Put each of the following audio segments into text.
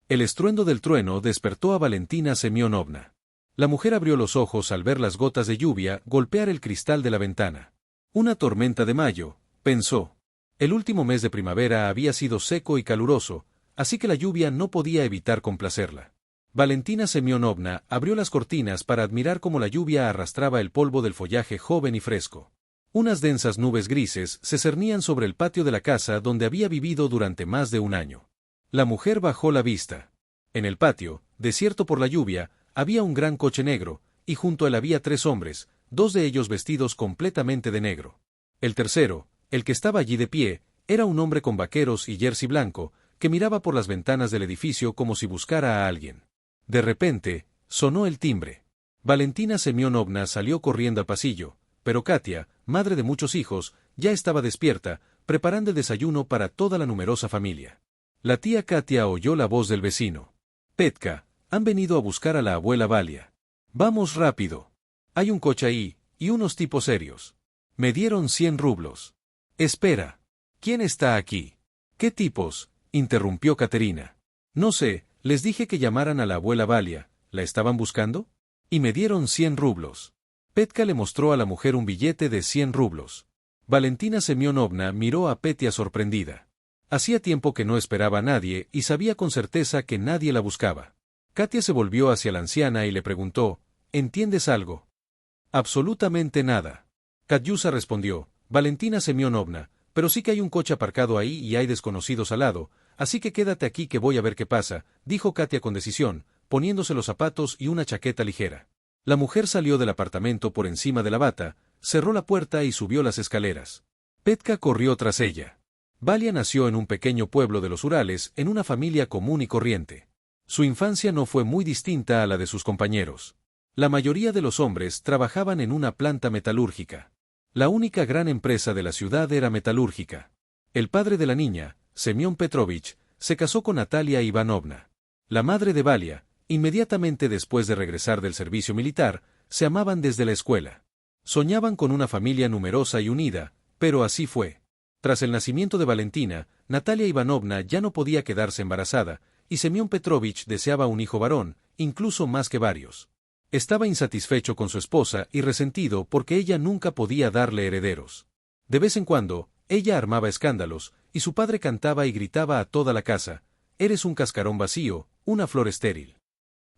El estruendo del trueno despertó a Valentina Semyonovna. La mujer abrió los ojos al ver las gotas de lluvia golpear el cristal de la ventana. Una tormenta de mayo, pensó. El último mes de primavera había sido seco y caluroso, así que la lluvia no podía evitar complacerla. Valentina Semyonovna abrió las cortinas para admirar cómo la lluvia arrastraba el polvo del follaje joven y fresco. Unas densas nubes grises se cernían sobre el patio de la casa donde había vivido durante más de un año. La mujer bajó la vista. En el patio, desierto por la lluvia, había un gran coche negro, y junto a él había 3 hombres, 2 de ellos vestidos completamente de negro. El tercero, el que estaba allí de pie, era un hombre con vaqueros y jersey blanco, que miraba por las ventanas del edificio como si buscara a alguien. De repente, sonó el timbre. Valentina Semyonovna salió corriendo al pasillo, pero Katia, madre de muchos hijos, ya estaba despierta, preparando el desayuno para toda la numerosa familia. La tía Katia oyó la voz del vecino. Petka, han venido a buscar a la abuela Valia. Vamos rápido. Hay un coche ahí, y unos tipos serios. Me dieron 100 rublos. Espera. ¿Quién está aquí? ¿Qué tipos? Interrumpió Katerina. No sé, les dije que llamaran a la abuela Valia. ¿La estaban buscando? Y me dieron 100 rublos. Petka le mostró a la mujer un billete de 100 rublos. Valentina Semyonovna miró a Petia sorprendida. Hacía tiempo que no esperaba a nadie y sabía con certeza que nadie la buscaba. Katia se volvió hacia la anciana y le preguntó, ¿entiendes algo? Absolutamente nada. Katyusa respondió, Valentina Semyonovna, pero sí que hay un coche aparcado ahí y hay desconocidos al lado, así que quédate aquí que voy a ver qué pasa, dijo Katia con decisión, poniéndose los zapatos y una chaqueta ligera. La mujer salió del apartamento por encima de la bata, cerró la puerta y subió las escaleras. Petka corrió tras ella. Valia nació en un pequeño pueblo de los Urales, en una familia común y corriente. Su infancia no fue muy distinta a la de sus compañeros. La mayoría de los hombres trabajaban en una planta metalúrgica. La única gran empresa de la ciudad era metalúrgica. El padre de la niña, Semyon Petrovich, se casó con Natalia Ivanovna. La madre de Valia, inmediatamente después de regresar del servicio militar, se amaban desde la escuela. Soñaban con una familia numerosa y unida, pero así fue. Tras el nacimiento de Valentina, Natalia Ivanovna ya no podía quedarse embarazada, y Semyon Petrovich deseaba un hijo varón, incluso más que varios. Estaba insatisfecho con su esposa y resentido porque ella nunca podía darle herederos. De vez en cuando, ella armaba escándalos, y su padre cantaba y gritaba a toda la casa, «Eres un cascarón vacío, una flor estéril.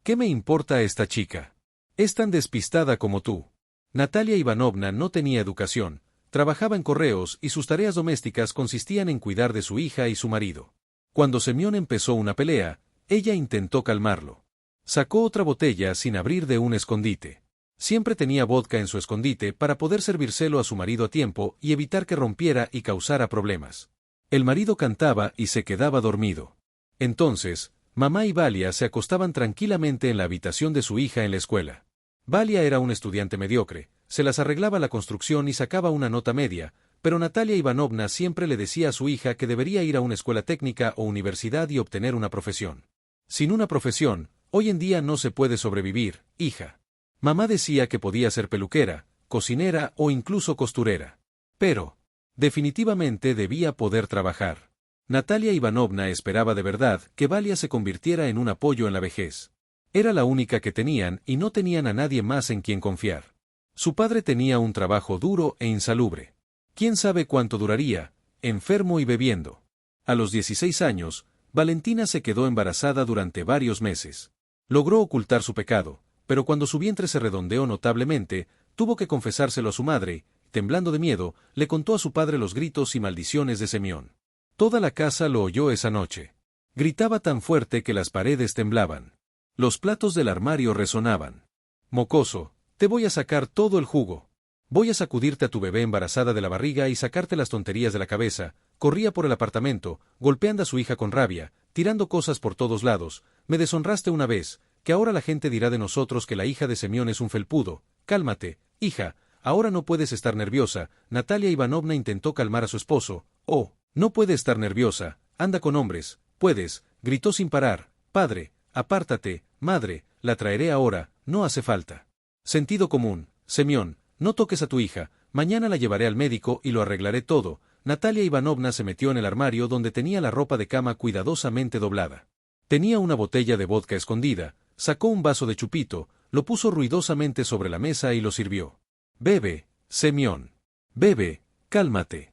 ¿Qué me importa esta chica? Es tan despistada como tú». Natalia Ivanovna no tenía educación, trabajaba en correos y sus tareas domésticas consistían en cuidar de su hija y su marido. Cuando Semyon empezó una pelea, ella intentó calmarlo. Sacó otra botella sin abrir de un escondite. Siempre tenía vodka en su escondite para poder servírselo a su marido a tiempo y evitar que rompiera y causara problemas. El marido cantaba y se quedaba dormido. Entonces, mamá y Valia se acostaban tranquilamente en la habitación de su hija en la escuela. Valia era un estudiante mediocre, se las arreglaba la construcción y sacaba una nota media, pero Natalia Ivanovna siempre le decía a su hija que debería ir a una escuela técnica o universidad y obtener una profesión. Sin una profesión, hoy en día no se puede sobrevivir, hija. Mamá decía que podía ser peluquera, cocinera o incluso costurera. Pero, definitivamente debía poder trabajar. Natalia Ivanovna esperaba de verdad que Valia se convirtiera en un apoyo en la vejez. Era la única que tenían y no tenían a nadie más en quien confiar. Su padre tenía un trabajo duro e insalubre. ¿Quién sabe cuánto duraría, enfermo y bebiendo? A los 16 años, Valentina se quedó embarazada durante varios meses. Logró ocultar su pecado, pero cuando su vientre se redondeó notablemente, tuvo que confesárselo a su madre, temblando de miedo, le contó a su padre los gritos y maldiciones de Semyon. Toda la casa lo oyó esa noche. Gritaba tan fuerte que las paredes temblaban. Los platos del armario resonaban. «Mocoso, te voy a sacar todo el jugo. Voy a sacudirte a tu bebé embarazada de la barriga y sacarte las tonterías de la cabeza». Corría por el apartamento, golpeando a su hija con rabia, tirando cosas por todos lados. «Me deshonraste una vez, que ahora la gente dirá de nosotros que la hija de Semyon es un felpudo. Cálmate, hija, ahora no puedes estar nerviosa». Natalia Ivanovna intentó calmar a su esposo. «Oh, no puede estar nerviosa, anda con hombres, puedes», gritó sin parar. «Padre, apártate, madre, la traeré ahora, no hace falta». «Sentido común, Semyon, no toques a tu hija, mañana la llevaré al médico y lo arreglaré todo». Natalia Ivanovna se metió en el armario donde tenía la ropa de cama cuidadosamente doblada. Tenía una botella de vodka escondida, sacó un vaso de chupito, lo puso ruidosamente sobre la mesa y lo sirvió. Bebe, Semyon. Bebe, cálmate.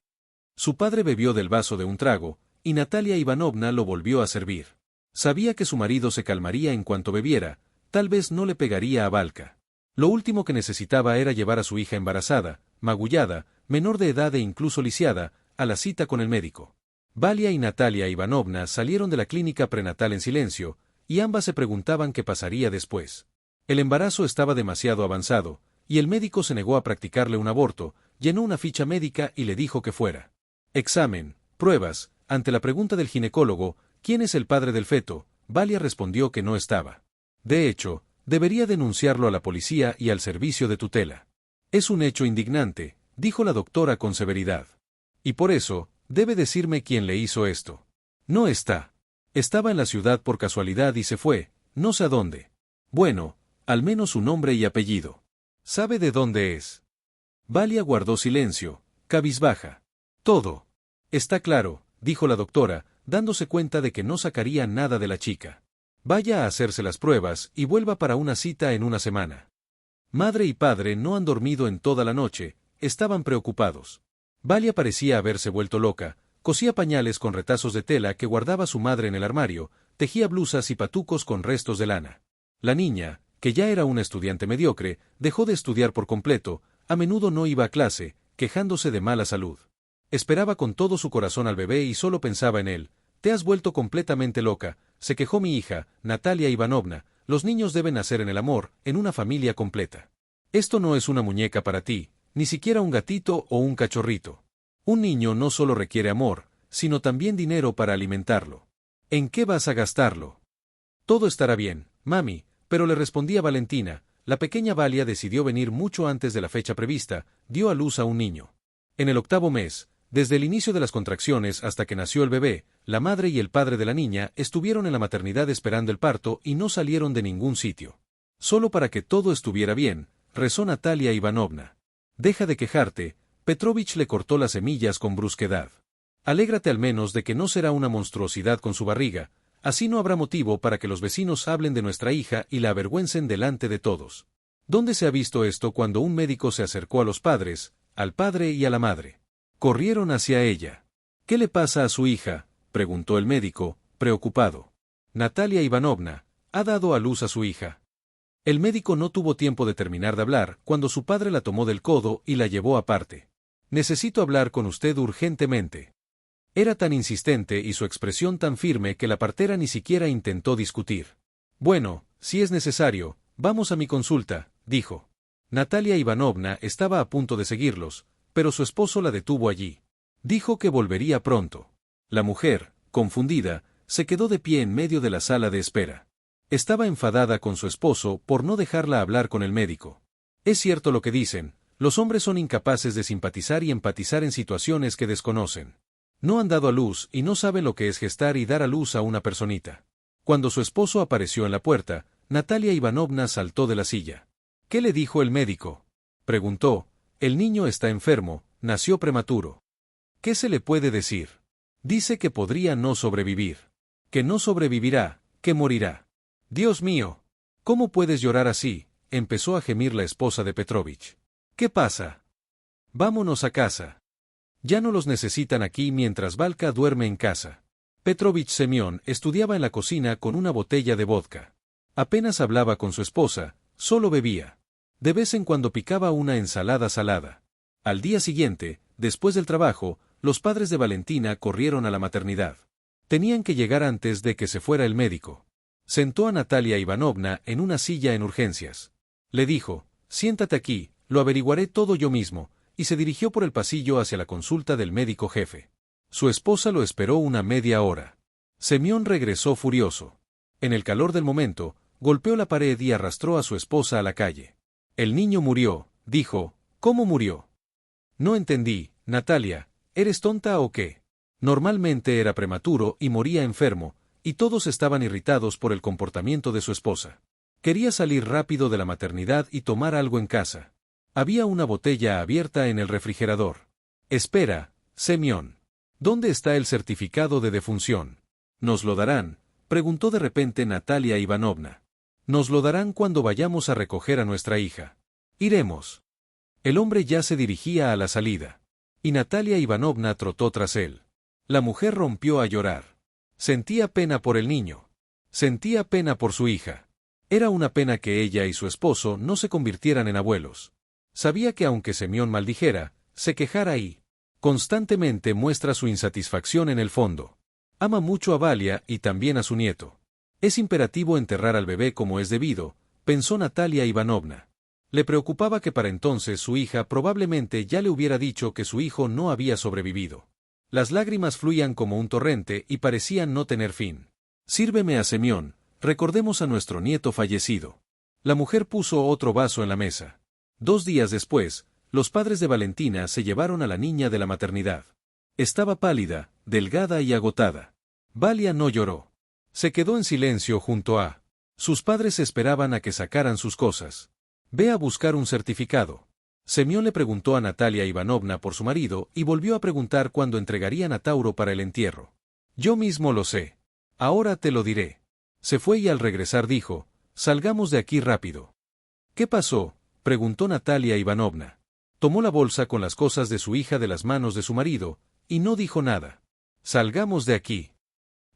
Su padre bebió del vaso de un trago, y Natalia Ivanovna lo volvió a servir. Sabía que su marido se calmaría en cuanto bebiera, tal vez no le pegaría a Valka. Lo último que necesitaba era llevar a su hija embarazada, magullada, menor de edad e incluso lisiada, a la cita con el médico. Valia y Natalia Ivanovna salieron de la clínica prenatal en silencio, y ambas se preguntaban qué pasaría después. El embarazo estaba demasiado avanzado, y el médico se negó a practicarle un aborto, llenó una ficha médica y le dijo que fuera. Examen, pruebas. Ante la pregunta del ginecólogo, ¿quién es el padre del feto?, Valia respondió que no estaba. De hecho, debería denunciarlo a la policía y al servicio de tutela. Es un hecho indignante, dijo la doctora con severidad. Y por eso, debe decirme quién le hizo esto. No está. Estaba en la ciudad por casualidad y se fue, no sé a dónde. Bueno, al menos su nombre y apellido. ¿Sabe de dónde es? Valia guardó silencio, cabizbaja. Todo. Está claro, dijo la doctora, dándose cuenta de que no sacaría nada de la chica. Vaya a hacerse las pruebas y vuelva para una cita en una semana. Madre y padre no han dormido en toda la noche, estaban preocupados. Valia parecía haberse vuelto loca, cosía pañales con retazos de tela que guardaba su madre en el armario, tejía blusas y patucos con restos de lana. La niña, que ya era una estudiante mediocre, dejó de estudiar por completo, a menudo no iba a clase, quejándose de mala salud. Esperaba con todo su corazón al bebé y solo pensaba en él. Te has vuelto completamente loca, se quejó mi hija, Natalia Ivanovna, los niños deben nacer en el amor, en una familia completa. Esto no es una muñeca para ti, ni siquiera un gatito o un cachorrito. Un niño no solo requiere amor, sino también dinero para alimentarlo. ¿En qué vas a gastarlo? Todo estará bien, mami, pero le respondía Valentina, la pequeña Valia decidió venir mucho antes de la fecha prevista, dio a luz a un niño. En el 8º mes, desde el inicio de las contracciones hasta que nació el bebé, la madre y el padre de la niña estuvieron en la maternidad esperando el parto y no salieron de ningún sitio. Solo para que todo estuviera bien, rezó Natalia Ivanovna. Deja de quejarte, Petrovich le cortó las semillas con brusquedad. Alégrate al menos de que no será una monstruosidad con su barriga, así no habrá motivo para que los vecinos hablen de nuestra hija y la avergüencen delante de todos. ¿Dónde se ha visto esto cuando un médico se acercó a los padres, al padre y a la madre? Corrieron hacia ella. ¿Qué le pasa a su hija?, preguntó el médico, preocupado. Natalia Ivanovna, ha dado a luz a su hija. El médico no tuvo tiempo de terminar de hablar cuando su padre la tomó del codo y la llevó aparte. Necesito hablar con usted urgentemente. Era tan insistente y su expresión tan firme que la partera ni siquiera intentó discutir. Bueno, si es necesario, vamos a mi consulta, dijo. Natalia Ivanovna estaba a punto de seguirlos, pero su esposo la detuvo allí. Dijo que volvería pronto. La mujer, confundida, se quedó de pie en medio de la sala de espera. Estaba enfadada con su esposo por no dejarla hablar con el médico. Es cierto lo que dicen, los hombres son incapaces de simpatizar y empatizar en situaciones que desconocen. No han dado a luz y no saben lo que es gestar y dar a luz a una personita. Cuando su esposo apareció en la puerta, Natalia Ivanovna saltó de la silla. ¿Qué le dijo el médico?, preguntó. El niño está enfermo, nació prematuro. ¿Qué se le puede decir? Dice que podría no sobrevivir. Que no sobrevivirá, que morirá. Dios mío, ¿cómo puedes llorar así?, empezó a gemir la esposa de Petrovich. ¿Qué pasa? Vámonos a casa. Ya no los necesitan aquí mientras Valka duerme en casa. Petrovich Semyon estudiaba en la cocina con una botella de vodka. Apenas hablaba con su esposa, solo bebía. De vez en cuando picaba una ensalada salada. Al día siguiente, después del trabajo, los padres de Valentina corrieron a la maternidad. Tenían que llegar antes de que se fuera el médico. Sentó a Natalia Ivanovna en una silla en urgencias. Le dijo, siéntate aquí, lo averiguaré todo yo mismo, y se dirigió por el pasillo hacia la consulta del médico jefe. Su esposa lo esperó una media hora. Semyon regresó furioso. En el calor del momento, golpeó la pared y arrastró a su esposa a la calle. El niño murió, dijo. ¿Cómo murió? No entendí, Natalia, ¿eres tonta o qué? Normalmente era prematuro y moría enfermo, y todos estaban irritados por el comportamiento de su esposa. Quería salir rápido de la maternidad y tomar algo en casa. Había una botella abierta en el refrigerador. Espera, Semyon. ¿Dónde está el certificado de defunción? Nos lo darán, Preguntó de repente Natalia Ivanovna. Nos lo darán cuando vayamos a recoger a nuestra hija. Iremos. El hombre ya se dirigía a la salida. Y Natalia Ivanovna trotó tras él. La mujer rompió a llorar. Sentía pena por el niño. Sentía pena por su hija. Era una pena que ella y su esposo no se convirtieran en abuelos. Sabía que aunque Semyon maldijera, se quejara y constantemente muestra su insatisfacción en el fondo. Ama mucho a Valia y también a su nieto. Es imperativo enterrar al bebé como es debido, pensó Natalia Ivanovna. Le preocupaba que para entonces su hija probablemente ya le hubiera dicho que su hijo no había sobrevivido. Las lágrimas fluían como un torrente y parecían no tener fin. Sírveme a Semyon, recordemos a nuestro nieto fallecido. La mujer puso otro vaso en la mesa. 2 días después, los padres de Valentina se llevaron a la niña de la maternidad. Estaba pálida, delgada y agotada. Valia no lloró. Se quedó en silencio junto a sus padres. Esperaban a que sacaran sus cosas. Ve a buscar un certificado. Semyon le preguntó a Natalia Ivanovna por su marido y volvió a preguntar cuándo entregarían a Tauro para el entierro. Yo mismo lo sé. Ahora te lo diré. Se fue y al regresar dijo, salgamos de aquí rápido. ¿Qué pasó?, preguntó Natalia Ivanovna. Tomó la bolsa con las cosas de su hija de las manos de su marido, y no dijo nada. Salgamos de aquí.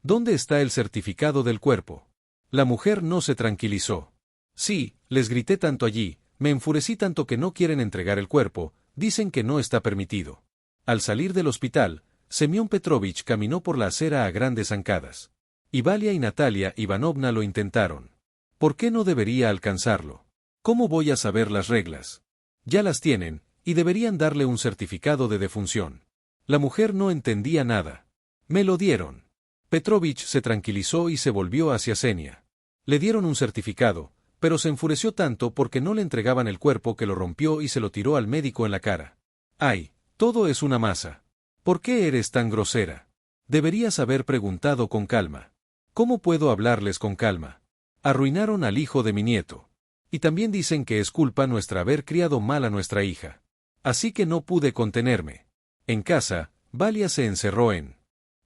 ¿Dónde está el certificado del cuerpo? La mujer no se tranquilizó. Sí, les grité tanto allí, me enfurecí tanto que no quieren entregar el cuerpo, dicen que no está permitido. Al salir del hospital, Semyon Petrovich caminó por la acera a grandes zancadas. Y Valia y Natalia Ivanovna lo intentaron. ¿Por qué no debería alcanzarlo? ¿Cómo voy a saber las reglas? Ya las tienen, y deberían darle un certificado de defunción. La mujer no entendía nada. Me lo dieron. Petrovich se tranquilizó y se volvió hacia Xenia. Le dieron un certificado, pero se enfureció tanto porque no le entregaban el cuerpo que lo rompió y se lo tiró al médico en la cara. ¡Ay! Todo es una masa. ¿Por qué eres tan grosera? Deberías haber preguntado con calma. ¿Cómo puedo hablarles con calma? Arruinaron al hijo de mi nieto. Y también dicen que es culpa nuestra haber criado mal a nuestra hija. Así que no pude contenerme. En casa, Valia se encerró en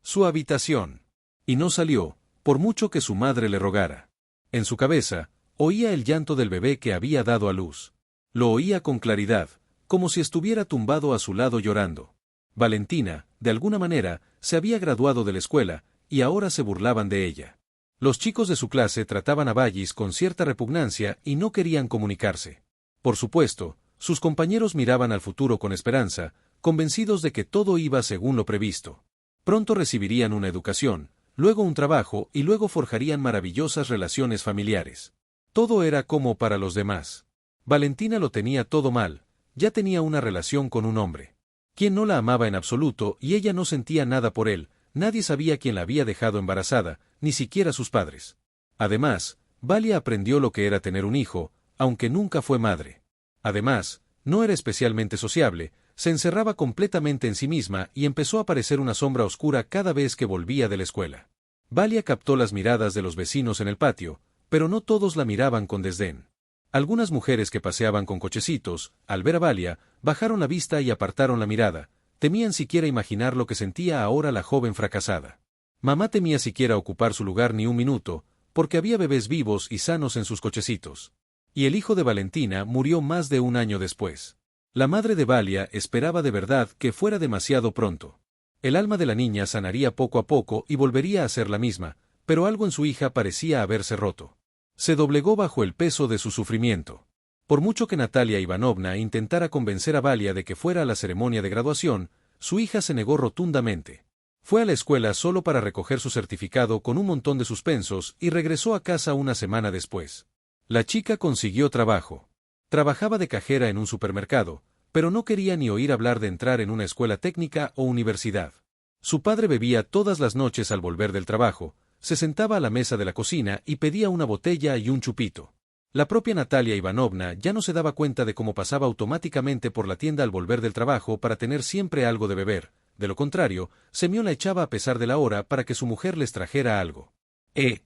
su habitación. Y no salió, por mucho que su madre le rogara. En su cabeza, oía el llanto del bebé que había dado a luz. Lo oía con claridad, como si estuviera tumbado a su lado llorando. Valentina, de alguna manera, se había graduado de la escuela, y ahora se burlaban de ella. Los chicos de su clase trataban a Vallis con cierta repugnancia y no querían comunicarse. Por supuesto, sus compañeros miraban al futuro con esperanza, convencidos de que todo iba según lo previsto. Pronto recibirían una educación, luego un trabajo y luego forjarían maravillosas relaciones familiares. Todo era como para los demás. Valentina lo tenía todo mal, ya tenía una relación con un hombre, quien no la amaba en absoluto y ella no sentía nada por él. Nadie sabía quién la había dejado embarazada, ni siquiera sus padres. Además, Valia aprendió lo que era tener un hijo, aunque nunca fue madre. Además, no era especialmente sociable, se encerraba completamente en sí misma y empezó a parecer una sombra oscura cada vez que volvía de la escuela. Valia captó las miradas de los vecinos en el patio, pero no todos la miraban con desdén. Algunas mujeres que paseaban con cochecitos, al ver a Valia, bajaron la vista y apartaron la mirada. Temían siquiera imaginar lo que sentía ahora la joven fracasada. Mamá temía siquiera ocupar su lugar ni un minuto, porque había bebés vivos y sanos en sus cochecitos. Y el hijo de Valentina murió más de un año después. La madre de Valia esperaba de verdad que fuera demasiado pronto. El alma de la niña sanaría poco a poco y volvería a ser la misma, pero algo en su hija parecía haberse roto. Se doblegó bajo el peso de su sufrimiento. Por mucho que Natalia Ivanovna intentara convencer a Valia de que fuera a la ceremonia de graduación, su hija se negó rotundamente. Fue a la escuela solo para recoger su certificado con un montón de suspensos y regresó a casa una semana después. La chica consiguió trabajo. Trabajaba de cajera en un supermercado, pero no quería ni oír hablar de entrar en una escuela técnica o universidad. Su padre bebía todas las noches al volver del trabajo, se sentaba a la mesa de la cocina y pedía una botella y un chupito. La propia Natalia Ivanovna ya no se daba cuenta de cómo pasaba automáticamente por la tienda al volver del trabajo para tener siempre algo de beber. De lo contrario, Semyon la echaba a pesar de la hora para que su mujer les trajera algo.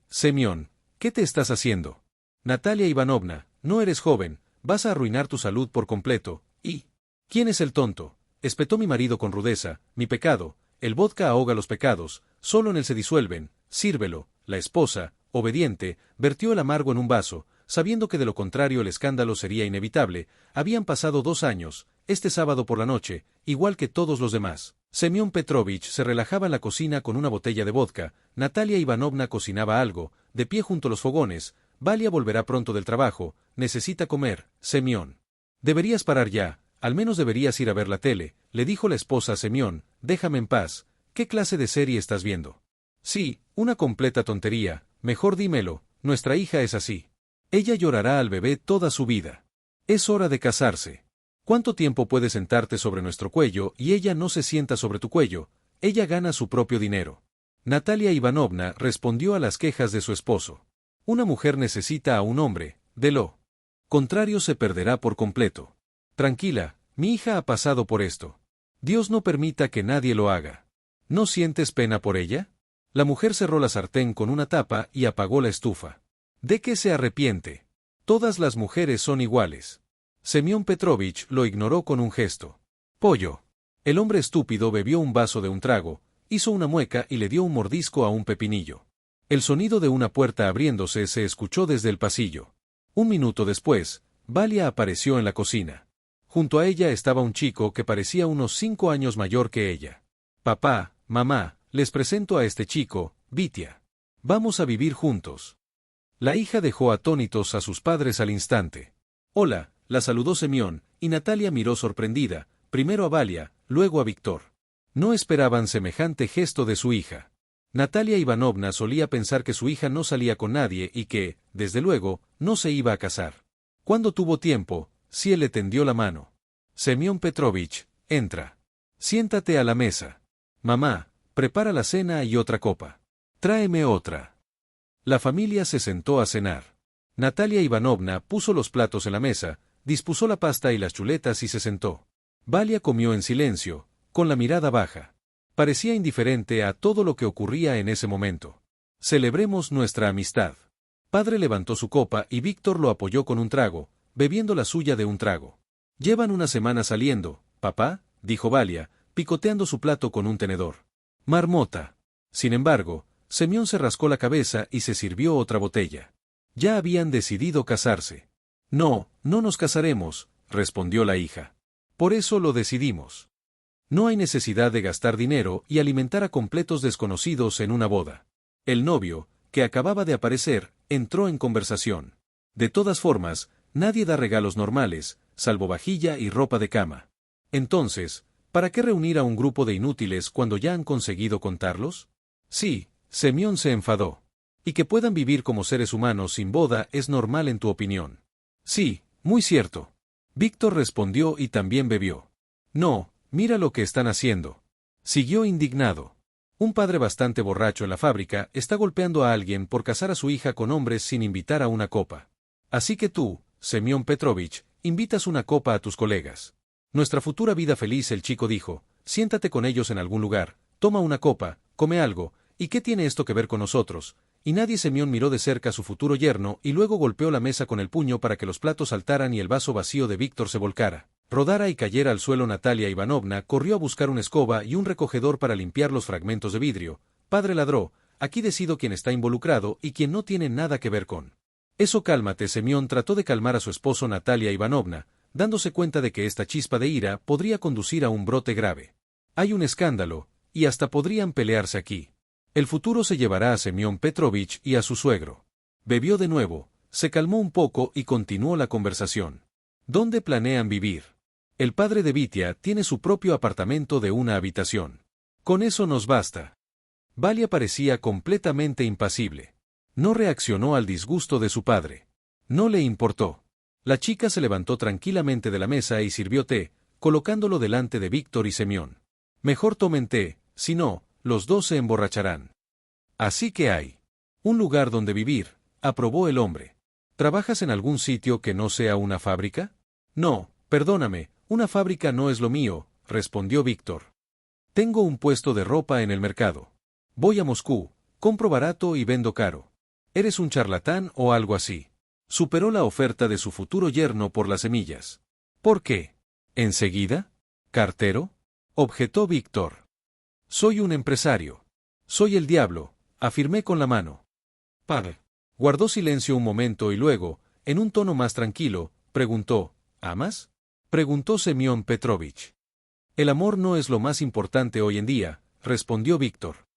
Semyon, ¿qué te estás haciendo? Natalia Ivanovna, no eres joven, vas a arruinar tu salud por completo, y... ¿Quién es el tonto? Espetó mi marido con rudeza, mi pecado, el vodka ahoga los pecados, solo en él se disuelven, Sírvelo. La esposa, obediente, vertió el amargo en un vaso, sabiendo que de lo contrario el escándalo sería inevitable. Habían pasado 2 años, este sábado por la noche, igual que todos los demás. Semyon Petrovich se relajaba en la cocina con una botella de vodka, Natalia Ivanovna cocinaba algo, de pie junto a los fogones. Valia volverá pronto del trabajo, necesita comer, Semyon. Deberías parar ya, al menos deberías ir a ver la tele, le dijo la esposa a Semyon, déjame en paz, ¿qué clase de serie estás viendo? Sí, una completa tontería, mejor dímelo, nuestra hija es así. Ella llorará al bebé toda su vida. Es hora de casarse. ¿Cuánto tiempo puedes sentarte sobre nuestro cuello y ella no se sienta sobre tu cuello? Ella gana su propio dinero. Natalia Ivanovna respondió a las quejas de su esposo. Una mujer necesita a un hombre, de lo contrario se perderá por completo. Tranquila, mi hija ha pasado por esto. Dios no permita que nadie lo haga. ¿No sientes pena por ella? La mujer cerró la sartén con una tapa y apagó la estufa. ¿De qué se arrepiente? Todas las mujeres son iguales. Semyon Petrovich lo ignoró con un gesto. Pollo. El hombre estúpido bebió un vaso de un trago, hizo una mueca y le dio un mordisco a un pepinillo. El sonido de una puerta abriéndose se escuchó desde el pasillo. Un minuto después, Valia apareció en la cocina. Junto a ella estaba un chico que parecía unos 5 años mayor que ella. Papá, mamá, les presento a este chico, Vitya. Vamos a vivir juntos. La hija dejó atónitos a sus padres al instante. Hola, la saludó Semyon, y Natalia miró sorprendida, primero a Valia, luego a Víctor. No esperaban semejante gesto de su hija. Natalia Ivanovna solía pensar que su hija no salía con nadie y que, desde luego, no se iba a casar. Cuando tuvo tiempo, sí le tendió la mano. Semyon Petrovich, entra. Siéntate a la mesa. Mamá, prepara la cena y otra copa. Tráeme otra. La familia se sentó a cenar. Natalia Ivanovna puso los platos en la mesa, dispuso la pasta y las chuletas y se sentó. Valia comió en silencio, con la mirada baja. Parecía indiferente a todo lo que ocurría en ese momento. Celebremos nuestra amistad. Padre levantó su copa y Víctor lo apoyó con un trago, bebiendo la suya de un trago. Llevan una semana saliendo, papá, dijo Valia, picoteando su plato con un tenedor. Marmota. Sin embargo, Semyon se rascó la cabeza y se sirvió otra botella. Ya habían decidido casarse. No, no nos casaremos, respondió la hija. Por eso lo decidimos. No hay necesidad de gastar dinero y alimentar a completos desconocidos en una boda. El novio, que acababa de aparecer, entró en conversación. De todas formas, nadie da regalos normales, salvo vajilla y ropa de cama. Entonces, ¿para qué reunir a un grupo de inútiles cuando ya han conseguido contarlos? Sí, Semyon se enfadó. Y que puedan vivir como seres humanos sin boda es normal en tu opinión. Sí, muy cierto. Víctor respondió y también bebió. No, mira lo que están haciendo. Siguió indignado. Un padre bastante borracho en la fábrica está golpeando a alguien por casar a su hija con hombres sin invitar a una copa. Así que tú, Semyon Petrovich, invitas una copa a tus colegas. Nuestra futura vida feliz, el chico dijo, siéntate con ellos en algún lugar, toma una copa, come algo, ¿y qué tiene esto que ver con nosotros? Y nadie. Semyon miró de cerca a su futuro yerno y luego golpeó la mesa con el puño para que los platos saltaran y el vaso vacío de Víctor se volcara, rodara y cayera al suelo. Natalia Ivanovna corrió a buscar una escoba y un recogedor para limpiar los fragmentos de vidrio. Padre ladró, aquí decido quién está involucrado y quién no tiene nada que ver con. Eso, cálmate. Semyon trató de calmar a su esposo Natalia Ivanovna, dándose cuenta de que esta chispa de ira podría conducir a un brote grave. Hay un escándalo, y hasta podrían pelearse aquí. El futuro se llevará a Semyon Petrovich y a su suegro. Bebió de nuevo, se calmó un poco y continuó la conversación. ¿Dónde planean vivir? El padre de Vitya tiene su propio apartamento de una habitación. Con eso nos basta. Valia parecía completamente impasible. No reaccionó al disgusto de su padre. No le importó. La chica se levantó tranquilamente de la mesa y sirvió té, colocándolo delante de Víctor y Semyon. Mejor tomen té, si no, los dos se emborracharán. Así que hay un lugar donde vivir, aprobó el hombre. ¿Trabajas en algún sitio que no sea una fábrica? No, perdóname, una fábrica no es lo mío, respondió Víctor. Tengo un puesto de ropa en el mercado. Voy a Moscú, compro barato y vendo caro. ¿Eres un charlatán o algo así? Superó la oferta de su futuro yerno por las semillas. ¿Por qué? ¿Enseguida? ¿Cartero? Objetó Víctor. Soy un empresario. Soy el diablo, afirmé con la mano. Padre. Guardó silencio un momento y luego, en un tono más tranquilo, preguntó, ¿amas? Preguntó Semyon Petrovich. El amor no es lo más importante hoy en día, respondió Víctor.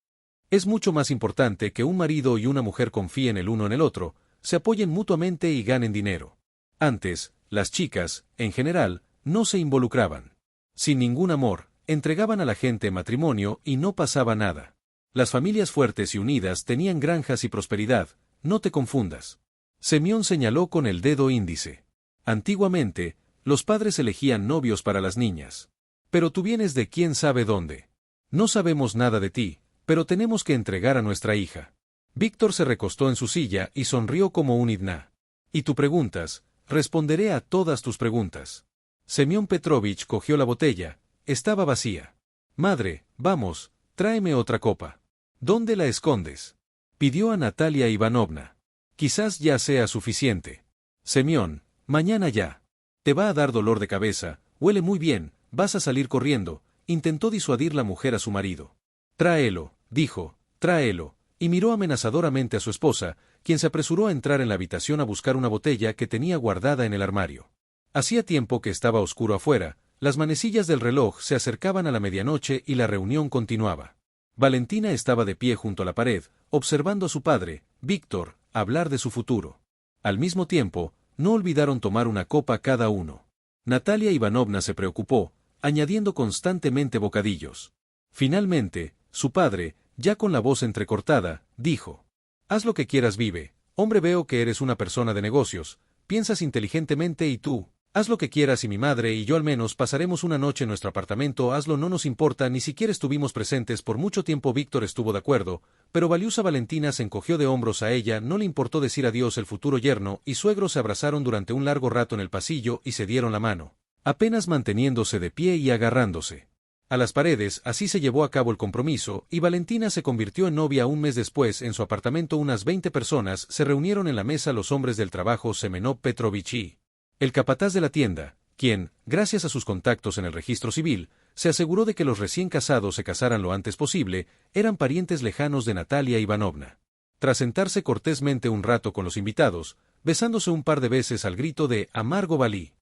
Es mucho más importante que un marido y una mujer confíen el uno en el otro, se apoyen mutuamente y ganen dinero. Antes, las chicas, en general, no se involucraban. Sin ningún amor, entregaban a la gente matrimonio y no pasaba nada. Las familias fuertes y unidas tenían granjas y prosperidad, no te confundas. Semyon señaló con el dedo índice. Antiguamente, los padres elegían novios para las niñas. Pero tú vienes de quién sabe dónde. No sabemos nada de ti, pero tenemos que entregar a nuestra hija. Víctor se recostó en su silla y sonrió como un idna. Y tú preguntas, responderé a todas tus preguntas. Semyon Petrovich cogió la botella, estaba vacía. Madre, vamos, tráeme otra copa. ¿Dónde la escondes? Pidió a Natalia Ivanovna. Quizás ya sea suficiente. Semyon, mañana ya. Te va a dar dolor de cabeza, huele muy bien, vas a salir corriendo, intentó disuadir la mujer a su marido. Tráelo, dijo, tráelo, y miró amenazadoramente a su esposa, quien se apresuró a entrar en la habitación a buscar una botella que tenía guardada en el armario. Hacía tiempo que estaba oscuro afuera, las manecillas del reloj se acercaban a la medianoche y la reunión continuaba. Valentina estaba de pie junto a la pared, observando a su padre, Víctor, hablar de su futuro. Al mismo tiempo, no olvidaron tomar una copa cada uno. Natalia Ivanovna se preocupó, añadiendo constantemente bocadillos. Finalmente, su padre, ya con la voz entrecortada, dijo: «Haz lo que quieras, vive. Hombre, veo que eres una persona de negocios, piensas inteligentemente y tú, haz lo que quieras y mi madre y yo al menos pasaremos una noche en nuestro apartamento, hazlo, no nos importa, ni siquiera estuvimos presentes por mucho tiempo». Víctor estuvo de acuerdo, pero Valiusa Valentina se encogió de hombros. A ella no le importó decir adiós. El futuro yerno y suegro se abrazaron durante un largo rato en el pasillo y se dieron la mano, apenas manteniéndose de pie y agarrándose a las paredes. Así se llevó a cabo el compromiso, y Valentina se convirtió en novia un mes después. En su apartamento unas 20 personas se reunieron en la mesa: los hombres del trabajo, Semenov Petrovich y el capataz de la tienda, quien, gracias a sus contactos en el registro civil, se aseguró de que los recién casados se casaran lo antes posible, eran parientes lejanos de Natalia Ivanovna. Tras sentarse cortésmente un rato con los invitados, besándose un par de veces al grito de «Amargo Valí»,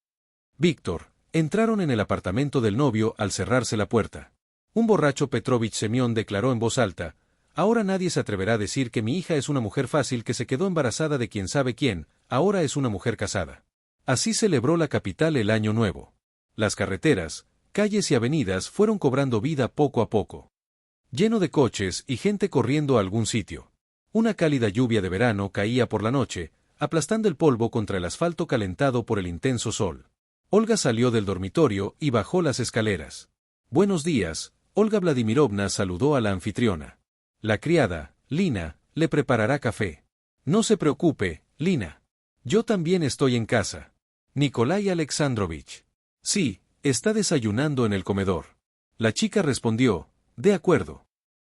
Víctor, entraron en el apartamento del novio al cerrarse la puerta. Un borracho Petrovich Semyon declaró en voz alta: «Ahora nadie se atreverá a decir que mi hija es una mujer fácil que se quedó embarazada de quién sabe quién, ahora es una mujer casada». Así celebró la capital el Año Nuevo. Las carreteras, calles y avenidas fueron cobrando vida poco a poco. Lleno de coches y gente corriendo a algún sitio. Una cálida lluvia de verano caía por la noche, aplastando el polvo contra el asfalto calentado por el intenso sol. Olga salió del dormitorio y bajó las escaleras. «Buenos días», Olga Vladimirovna saludó a la anfitriona. «La criada, Lina, le preparará café». «No se preocupe, Lina. Yo también estoy en casa». «Nikolai Alexandrovich». «Sí, está desayunando en el comedor». La chica respondió: «De acuerdo».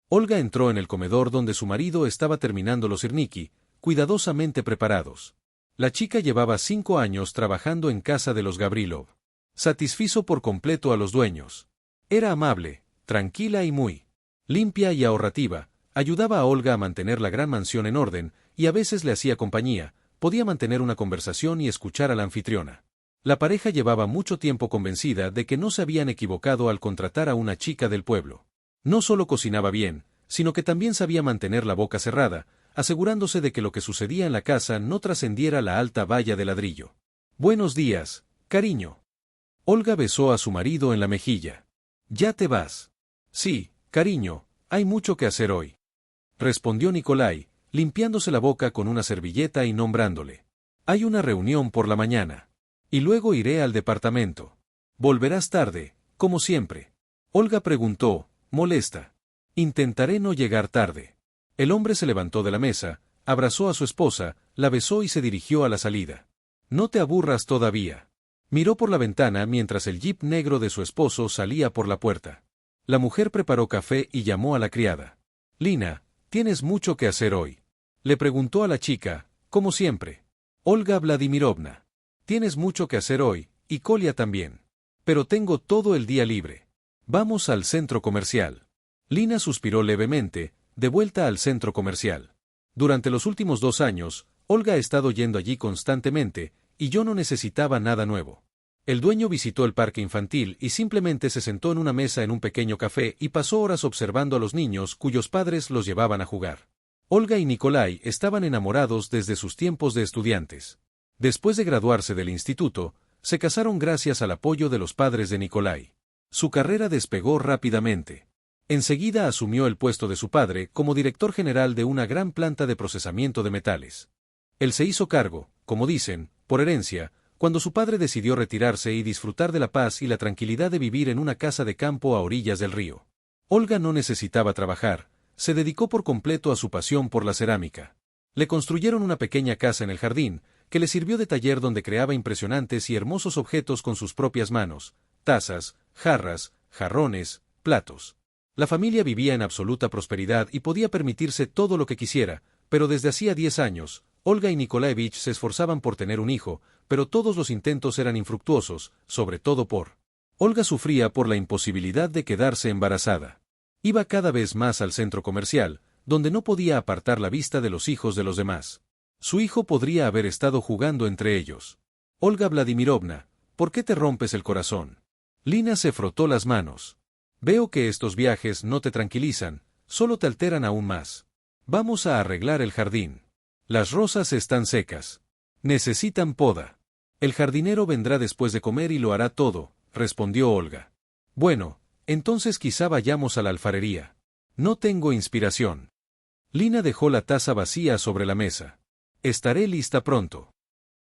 Olga entró en el comedor donde su marido estaba terminando los sirniki, cuidadosamente preparados. La chica llevaba 5 años trabajando en casa de los Gavrilov. Satisfizo por completo a los dueños. Era amable, tranquila y muy limpia y ahorrativa, ayudaba a Olga a mantener la gran mansión en orden, y a veces le hacía compañía, podía mantener una conversación y escuchar a la anfitriona. La pareja llevaba mucho tiempo convencida de que no se habían equivocado al contratar a una chica del pueblo. No solo cocinaba bien, sino que también sabía mantener la boca cerrada, asegurándose de que lo que sucedía en la casa no trascendiera la alta valla de ladrillo. «Buenos días, cariño». Olga besó a su marido en la mejilla. «¿Ya te vas?» «Sí, cariño, hay mucho que hacer hoy», respondió Nikolai, limpiándose la boca con una servilleta y nombrándole. «Hay una reunión por la mañana. Y luego iré al departamento». «¿Volverás tarde, como siempre?», Olga preguntó, molesta. «Intentaré no llegar tarde». El hombre se levantó de la mesa, abrazó a su esposa, la besó y se dirigió a la salida. «No te aburras todavía». Miró por la ventana mientras el jeep negro de su esposo salía por la puerta. La mujer preparó café y llamó a la criada. «Lina, ¿tienes mucho que hacer hoy?», le preguntó a la chica, como siempre. «Olga Vladimirovna. Tienes mucho que hacer hoy, y Kolia también. Pero tengo todo el día libre. Vamos al centro comercial». Lina suspiró levemente, De vuelta al centro comercial. Durante los últimos 2 años, Olga ha estado yendo allí constantemente, y yo no necesitaba nada nuevo. El dueño visitó el parque infantil y simplemente se sentó en una mesa en un pequeño café y pasó horas observando a los niños cuyos padres los llevaban a jugar. Olga y Nikolai estaban enamorados desde sus tiempos de estudiantes. Después de graduarse del instituto, se casaron gracias al apoyo de los padres de Nikolai. Su carrera despegó rápidamente. Enseguida asumió el puesto de su padre como director general de una gran planta de procesamiento de metales. Él se hizo cargo, como dicen, por herencia, cuando su padre decidió retirarse y disfrutar de la paz y la tranquilidad de vivir en una casa de campo a orillas del río. Olga no necesitaba trabajar, se dedicó por completo a su pasión por la cerámica. Le construyeron una pequeña casa en el jardín, que le sirvió de taller donde creaba impresionantes y hermosos objetos con sus propias manos: tazas, jarras, jarrones, platos. La familia vivía en absoluta prosperidad y podía permitirse todo lo que quisiera, pero desde hacía 10 años, Olga y Nikolaevich se esforzaban por tener un hijo, pero todos los intentos eran infructuosos, sobre todo por... Olga sufría por la imposibilidad de quedarse embarazada. Iba cada vez más al centro comercial, donde no podía apartar la vista de los hijos de los demás. Su hijo podría haber estado jugando entre ellos. Olga Vladimirovna, ¿por qué te rompes el corazón? Lina se frotó las manos. Veo que estos viajes no te tranquilizan, solo te alteran aún más. Vamos a arreglar el jardín. Las rosas están secas. Necesitan poda. El jardinero vendrá después de comer y lo hará todo, respondió Olga. Bueno, entonces quizá vayamos a la alfarería. No tengo inspiración. Lina dejó la taza vacía sobre la mesa. Estaré lista pronto.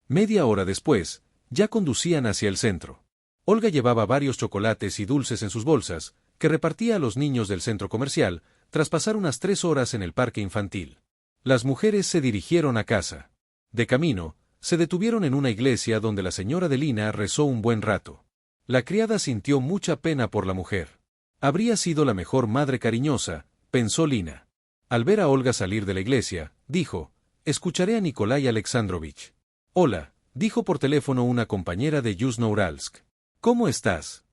Media hora después, ya conducían hacia el centro. Olga llevaba varios chocolates y dulces en sus bolsas, que repartía a los niños del centro comercial, tras pasar unas 3 horas en el parque infantil. Las mujeres se dirigieron a casa. De camino, se detuvieron en una iglesia donde la señora de Lina rezó un buen rato. La criada sintió mucha pena por la mujer. Habría sido la mejor madre cariñosa, pensó Lina. Al ver a Olga salir de la iglesia, dijo: escucharé a Nikolai Alexandrovich. Hola, dijo por teléfono una compañera de Yuzhno-Uralsk. ¿Cómo estás?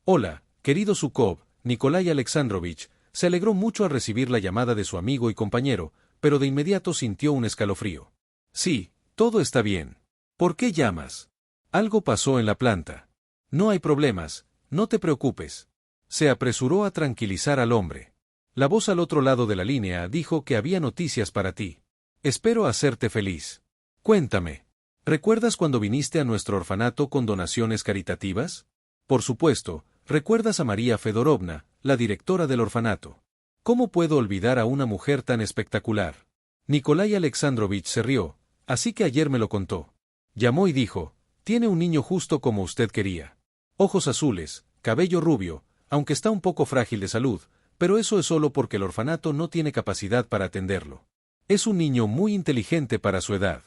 Hola, querido Zhukov. Nikolai Alexandrovich se alegró mucho al recibir la llamada de su amigo y compañero, pero de inmediato sintió un escalofrío. Sí, todo está bien. ¿Por qué llamas? Algo pasó en la planta. No hay problemas, no te preocupes. Se apresuró a tranquilizar al hombre. La voz al otro lado de la línea dijo que había noticias para ti. Espero hacerte feliz. Cuéntame. ¿Recuerdas cuando viniste a nuestro orfanato con donaciones caritativas? Por supuesto, recuerdas a María Fedorovna, la directora del orfanato. ¿Cómo puedo olvidar a una mujer tan espectacular? Nikolai Alexandrovich se rió. Así que ayer me lo contó. Llamó y dijo: tiene un niño justo como usted quería. Ojos azules, cabello rubio, aunque está un poco frágil de salud, pero eso es solo porque el orfanato no tiene capacidad para atenderlo. Es un niño muy inteligente para su edad.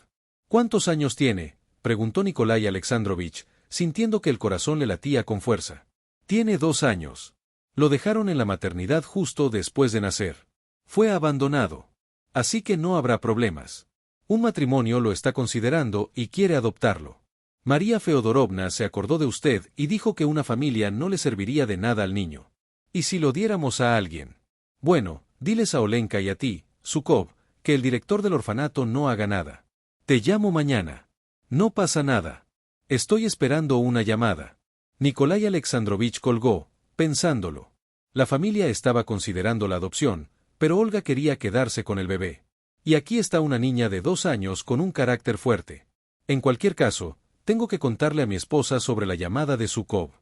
¿Cuántos años tiene?, preguntó Nikolai Alexandrovich, sintiendo que el corazón le latía con fuerza. Tiene 2 años. Lo dejaron en la maternidad justo después de nacer. Fue abandonado. Así que no habrá problemas. Un matrimonio lo está considerando y quiere adoptarlo. María Feodorovna se acordó de usted y dijo que una familia no le serviría de nada al niño. ¿Y si lo diéramos a alguien? Bueno, diles a Olenka y a ti, Zhukov, que el director del orfanato no haga nada. Te llamo mañana. No pasa nada. Estoy esperando una llamada. Nikolai Alexandrovich colgó, pensándolo. La familia estaba considerando la adopción, pero Olga quería quedarse con el bebé. Y aquí está una niña de 2 años con un carácter fuerte. En cualquier caso, tengo que contarle a mi esposa sobre la llamada de Zhukov.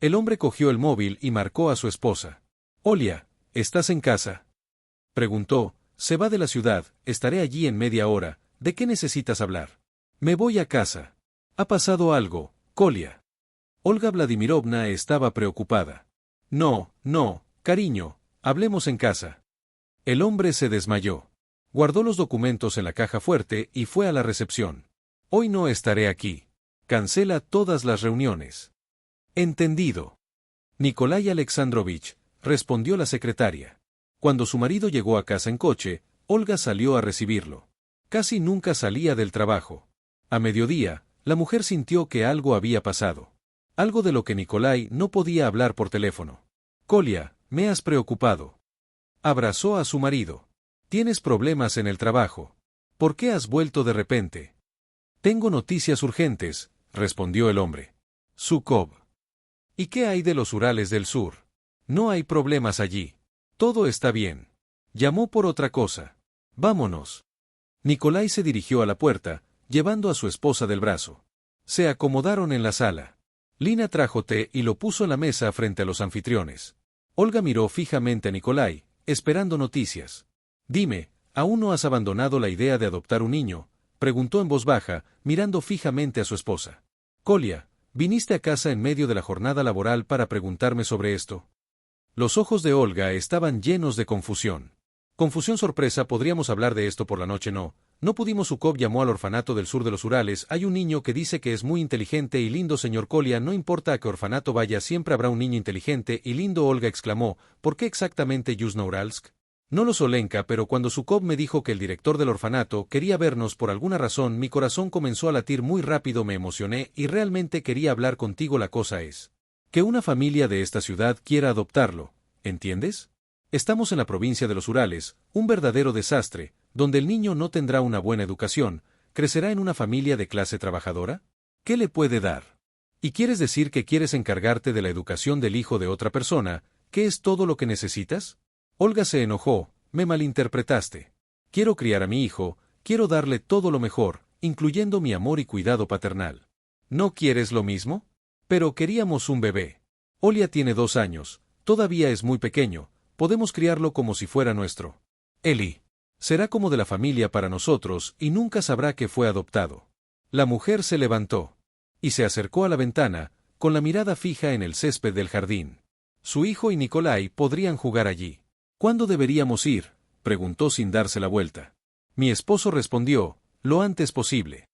El hombre cogió el móvil y marcó a su esposa. Olia, ¿estás en casa? Preguntó. Se va de la ciudad, estaré allí en media hora. ¿De qué necesitas hablar? Me voy a casa. ¿Ha pasado algo, Kolia? Olga Vladimirovna estaba preocupada. No, cariño, hablemos en casa. El hombre se desmayó. Guardó los documentos en la caja fuerte y fue a la recepción. Hoy no estaré aquí. Cancela todas las reuniones. Entendido. Nikolai Alexandrovich, respondió la secretaria. Cuando su marido llegó a casa en coche, Olga salió a recibirlo. Casi nunca salía del trabajo. A mediodía, la mujer sintió que algo había pasado. Algo de lo que Nikolai no podía hablar por teléfono. Kolia, me has preocupado. Abrazó a su marido. Tienes problemas en el trabajo. ¿Por qué has vuelto de repente? Tengo noticias urgentes, respondió el hombre. Zhukov. ¿Y qué hay de los Urales del Sur? No hay problemas allí. Todo está bien. Llamó por otra cosa. Vámonos. Nikolai se dirigió a la puerta, llevando a su esposa del brazo. Se acomodaron en la sala. Lina trajo té y lo puso en la mesa frente a los anfitriones. Olga miró fijamente a Nikolai, esperando noticias. Dime, ¿aún no has abandonado la idea de adoptar un niño?, preguntó en voz baja, mirando fijamente a su esposa. Kolia, ¿viniste a casa en medio de la jornada laboral para preguntarme sobre esto? Los ojos de Olga estaban llenos de confusión. Confusión sorpresa, podríamos hablar de esto por la noche, no. No pudimos. Zhukov llamó al orfanato del sur de los Urales. Hay un niño que dice que es muy inteligente y lindo, señor Kolia. No importa a qué orfanato vaya, siempre habrá un niño inteligente y lindo. Olga exclamó. ¿Por qué exactamente Yuzhno-Uralsk? No lo sé, Olenka, pero cuando Zhukov me dijo que el director del orfanato quería vernos por alguna razón, mi corazón comenzó a latir muy rápido, me emocioné y realmente quería hablar contigo. La cosa es que una familia de esta ciudad quiera adoptarlo, ¿entiendes? Estamos en la provincia de los Urales, un verdadero desastre, donde el niño no tendrá una buena educación, crecerá en una familia de clase trabajadora. ¿Qué le puede dar? ¿Y quieres decir que quieres encargarte de la educación del hijo de otra persona? ¿Qué es todo lo que necesitas? Olga se enojó. Me malinterpretaste. Quiero criar a mi hijo, quiero darle todo lo mejor, incluyendo mi amor y cuidado paternal. ¿No quieres lo mismo? Pero queríamos un bebé. Olia tiene 2 años, todavía es muy pequeño, podemos criarlo como si fuera nuestro. Eli. Será como de la familia para nosotros y nunca sabrá que fue adoptado. La mujer se levantó y se acercó a la ventana, con la mirada fija en el césped del jardín. Su hijo y Nikolai podrían jugar allí. ¿Cuándo deberíamos ir?, preguntó sin darse la vuelta. Mi esposo respondió, lo antes posible.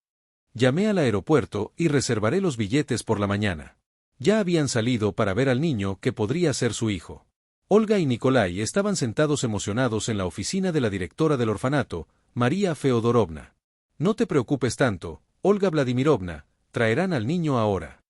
Llamé al aeropuerto y reservaré los billetes por la mañana. Ya habían salido para ver al niño que podría ser su hijo. Olga y Nikolai estaban sentados emocionados en la oficina de la directora del orfanato, María Feodorovna. No te preocupes tanto, Olga Vladimirovna, traerán al niño ahora.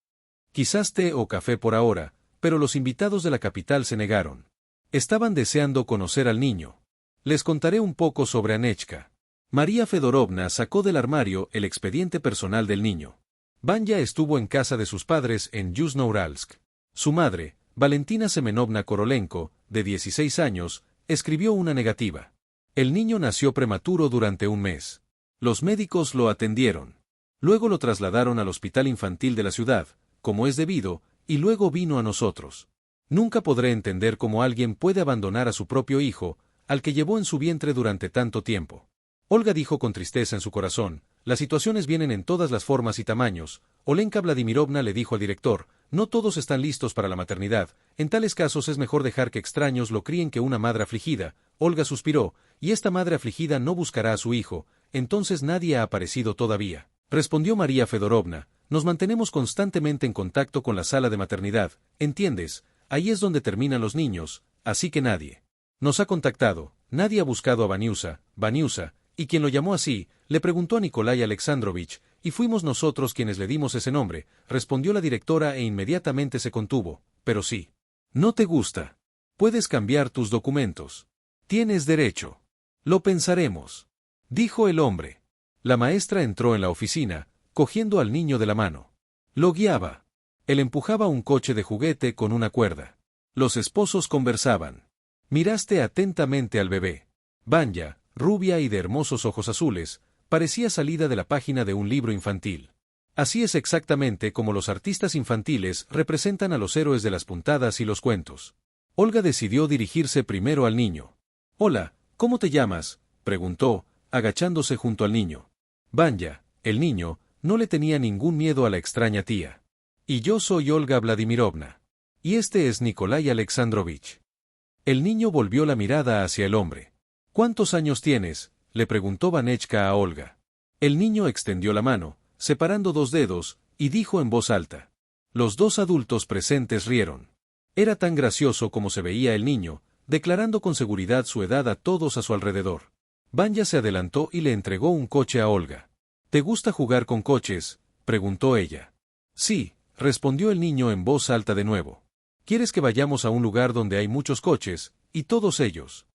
Quizás té o café por ahora, pero los invitados de la capital se negaron. Estaban deseando conocer al niño. Les contaré un poco sobre Anechka. María Feodorovna sacó del armario el expediente personal del niño. Vanya estuvo en casa de sus padres en Yuzhno-Uralsk. Su madre, Valentina Semenovna Korolenko, de 16 años, escribió una negativa. El niño nació prematuro durante un mes. Los médicos lo atendieron. Luego lo trasladaron al hospital infantil de la ciudad, como es debido, y luego vino a nosotros. Nunca podré entender cómo alguien puede abandonar a su propio hijo, al que llevó en su vientre durante tanto tiempo. Olga dijo con tristeza en su corazón, las situaciones vienen en todas las formas y tamaños. Olenka Vladimirovna le dijo al director, no todos están listos para la maternidad, en tales casos es mejor dejar que extraños lo críen que una madre afligida. Olga suspiró, y esta madre afligida no buscará a su hijo, entonces nadie ha aparecido todavía. Respondió María Feodorovna, nos mantenemos constantemente en contacto con la sala de maternidad, ¿entiendes? Ahí es donde terminan los niños, así que nadie nos ha contactado, nadie ha buscado a Vaniusa, y quien lo llamó así, le preguntó a Nikolai Alexandrovich, y fuimos nosotros quienes le dimos ese nombre, respondió la directora e inmediatamente se contuvo, pero sí. ¿No te gusta? Puedes cambiar tus documentos. Tienes derecho. Lo pensaremos, dijo el hombre. La maestra entró en la oficina, cogiendo al niño de la mano. Lo guiaba. Él empujaba un coche de juguete con una cuerda. Los esposos conversaban. Miraste atentamente al bebé. Vanya, rubia y de hermosos ojos azules, parecía salida de la página de un libro infantil. Así es exactamente como los artistas infantiles representan a los héroes de las puntadas y los cuentos. Olga decidió dirigirse primero al niño. Hola, ¿cómo te llamas?, preguntó, agachándose junto al niño. Vanya, el niño, no le tenía ningún miedo a la extraña tía. Y yo soy Olga Vladimirovna. Y este es Nikolai Alexandrovich. El niño volvió la mirada hacia el hombre. ¿Cuántos años tienes?, le preguntó Vanechka a Olga. El niño extendió la mano, separando 2 dedos, y dijo en voz alta. Los 2 adultos presentes rieron. Era tan gracioso como se veía el niño, declarando con seguridad su edad a todos a su alrededor. Vanya se adelantó y le entregó un coche a Olga. ¿Te gusta jugar con coches?, preguntó ella. Sí, respondió el niño en voz alta de nuevo. ¿Quieres que vayamos a un lugar donde hay muchos coches, y todos ellos?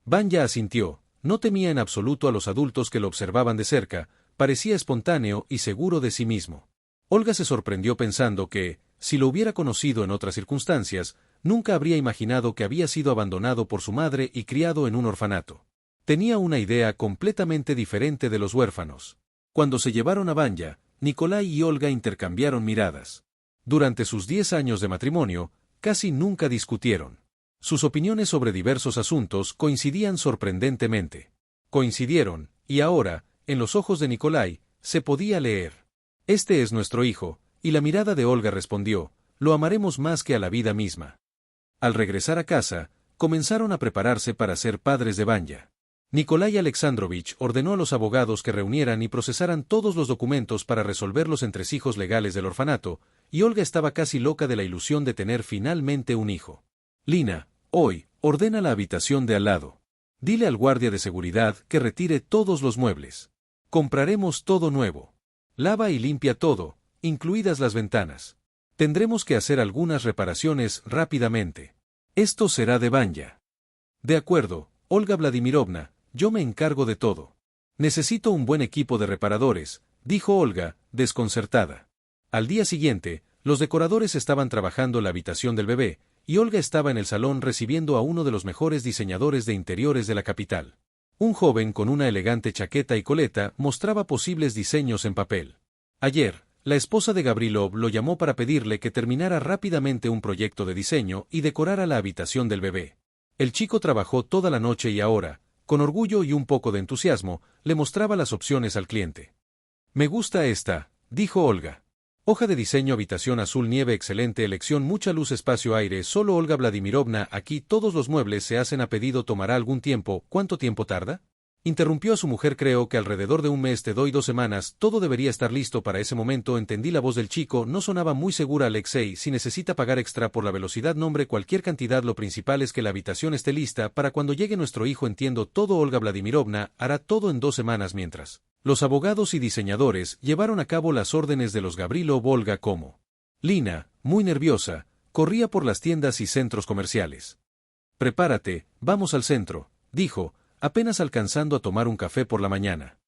Vanya asintió. No temía en absoluto a los adultos que lo observaban de cerca, parecía espontáneo y seguro de sí mismo. Olga se sorprendió pensando que, si lo hubiera conocido en otras circunstancias, nunca habría imaginado que había sido abandonado por su madre y criado en un orfanato. Tenía una idea completamente diferente de los huérfanos. Cuando se llevaron a Vanya, Nikolai y Olga intercambiaron miradas. Durante sus 10 años de matrimonio, casi nunca discutieron. Sus opiniones sobre diversos asuntos coincidían sorprendentemente. Coincidieron, y ahora, en los ojos de Nikolai, se podía leer: «Este es nuestro hijo», y la mirada de Olga respondió: «Lo amaremos más que a la vida misma». Al regresar a casa, comenzaron a prepararse para ser padres de Vanya. Nikolai Alexandrovich ordenó a los abogados que reunieran y procesaran todos los documentos para resolver los entresijos legales del orfanato, y Olga estaba casi loca de la ilusión de tener finalmente un hijo. «Lina, hoy, ordena la habitación de al lado. Dile al guardia de seguridad que retire todos los muebles. Compraremos todo nuevo. Lava y limpia todo, incluidas las ventanas. Tendremos que hacer algunas reparaciones rápidamente. Esto será de Vanya». «De acuerdo, Olga Vladimirovna, yo me encargo de todo. Necesito un buen equipo de reparadores», dijo Olga, desconcertada. Al día siguiente, los decoradores estaban trabajando la habitación del bebé, y Olga estaba en el salón recibiendo a uno de los mejores diseñadores de interiores de la capital. Un joven con una elegante chaqueta y coleta mostraba posibles diseños en papel. Ayer, la esposa de Gavrilov lo llamó para pedirle que terminara rápidamente un proyecto de diseño y decorara la habitación del bebé. El chico trabajó toda la noche y ahora, con orgullo y un poco de entusiasmo, le mostraba las opciones al cliente. «Me gusta esta», dijo Olga. «Hoja de diseño habitación azul nieve excelente elección mucha luz espacio aire solo Olga Vladimirovna aquí todos los muebles se hacen a pedido tomará algún tiempo, ¿cuánto tiempo tarda?». Interrumpió a su mujer creo que alrededor de un mes te doy 2 semanas, todo debería estar listo para ese momento entendí la voz del chico no sonaba muy segura Alexei si necesita pagar extra por la velocidad nombre cualquier cantidad lo principal es que la habitación esté lista para cuando llegue nuestro hijo entiendo todo Olga Vladimirovna hará todo en 2 semanas mientras. Los abogados y diseñadores llevaron a cabo las órdenes de los Gavrilov Olga como. Lina, muy nerviosa, corría por las tiendas y centros comerciales. «Prepárate, vamos al centro», dijo, apenas alcanzando a tomar un café por la mañana.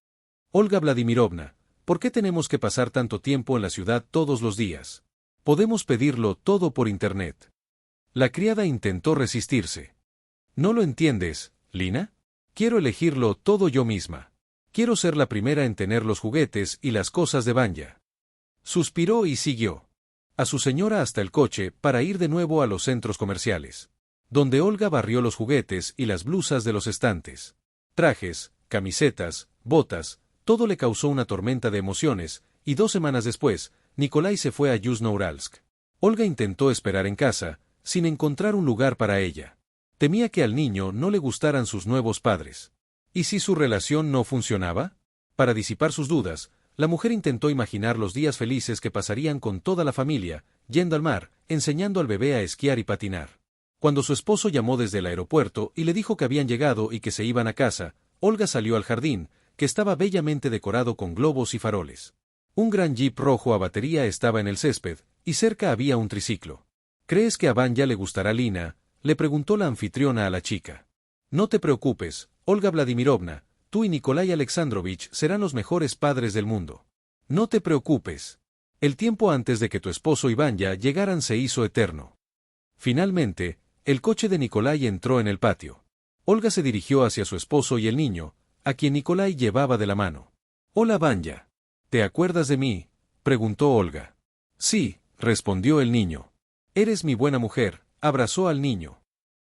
«Olga Vladimirovna, ¿por qué tenemos que pasar tanto tiempo en la ciudad todos los días? Podemos pedirlo todo por internet». La criada intentó resistirse. «¿No lo entiendes, Lina? Quiero elegirlo todo yo misma. Quiero ser la primera en tener los juguetes y las cosas de Vanya». Suspiró y siguió a su señora hasta el coche para ir de nuevo a los centros comerciales, donde Olga barrió los juguetes y las blusas de los estantes. Trajes, camisetas, botas, todo le causó una tormenta de emociones, y 2 semanas después, Nikolai se fue a Yuzhno-Uralsk. Olga intentó esperar en casa, sin encontrar un lugar para ella. Temía que al niño no le gustaran sus nuevos padres. ¿Y si su relación no funcionaba? Para disipar sus dudas, la mujer intentó imaginar los días felices que pasarían con toda la familia, yendo al mar, enseñando al bebé a esquiar y patinar. Cuando su esposo llamó desde el aeropuerto y le dijo que habían llegado y que se iban a casa, Olga salió al jardín, que estaba bellamente decorado con globos y faroles. Un gran jeep rojo a batería estaba en el césped, y cerca había un triciclo. «¿Crees que a Vanya le gustará Lina?», le preguntó la anfitriona a la chica. «No te preocupes, Olga Vladimirovna, tú y Nikolai Alexandrovich serán los mejores padres del mundo. No te preocupes. El tiempo antes de que tu esposo y Vanya llegaran se hizo eterno». Finalmente, el coche de Nikolai entró en el patio. Olga se dirigió hacia su esposo y el niño, a quien Nikolai llevaba de la mano. «Hola Vanya. ¿Te acuerdas de mí?», preguntó Olga. «Sí», respondió el niño. «Eres mi buena mujer», abrazó al niño.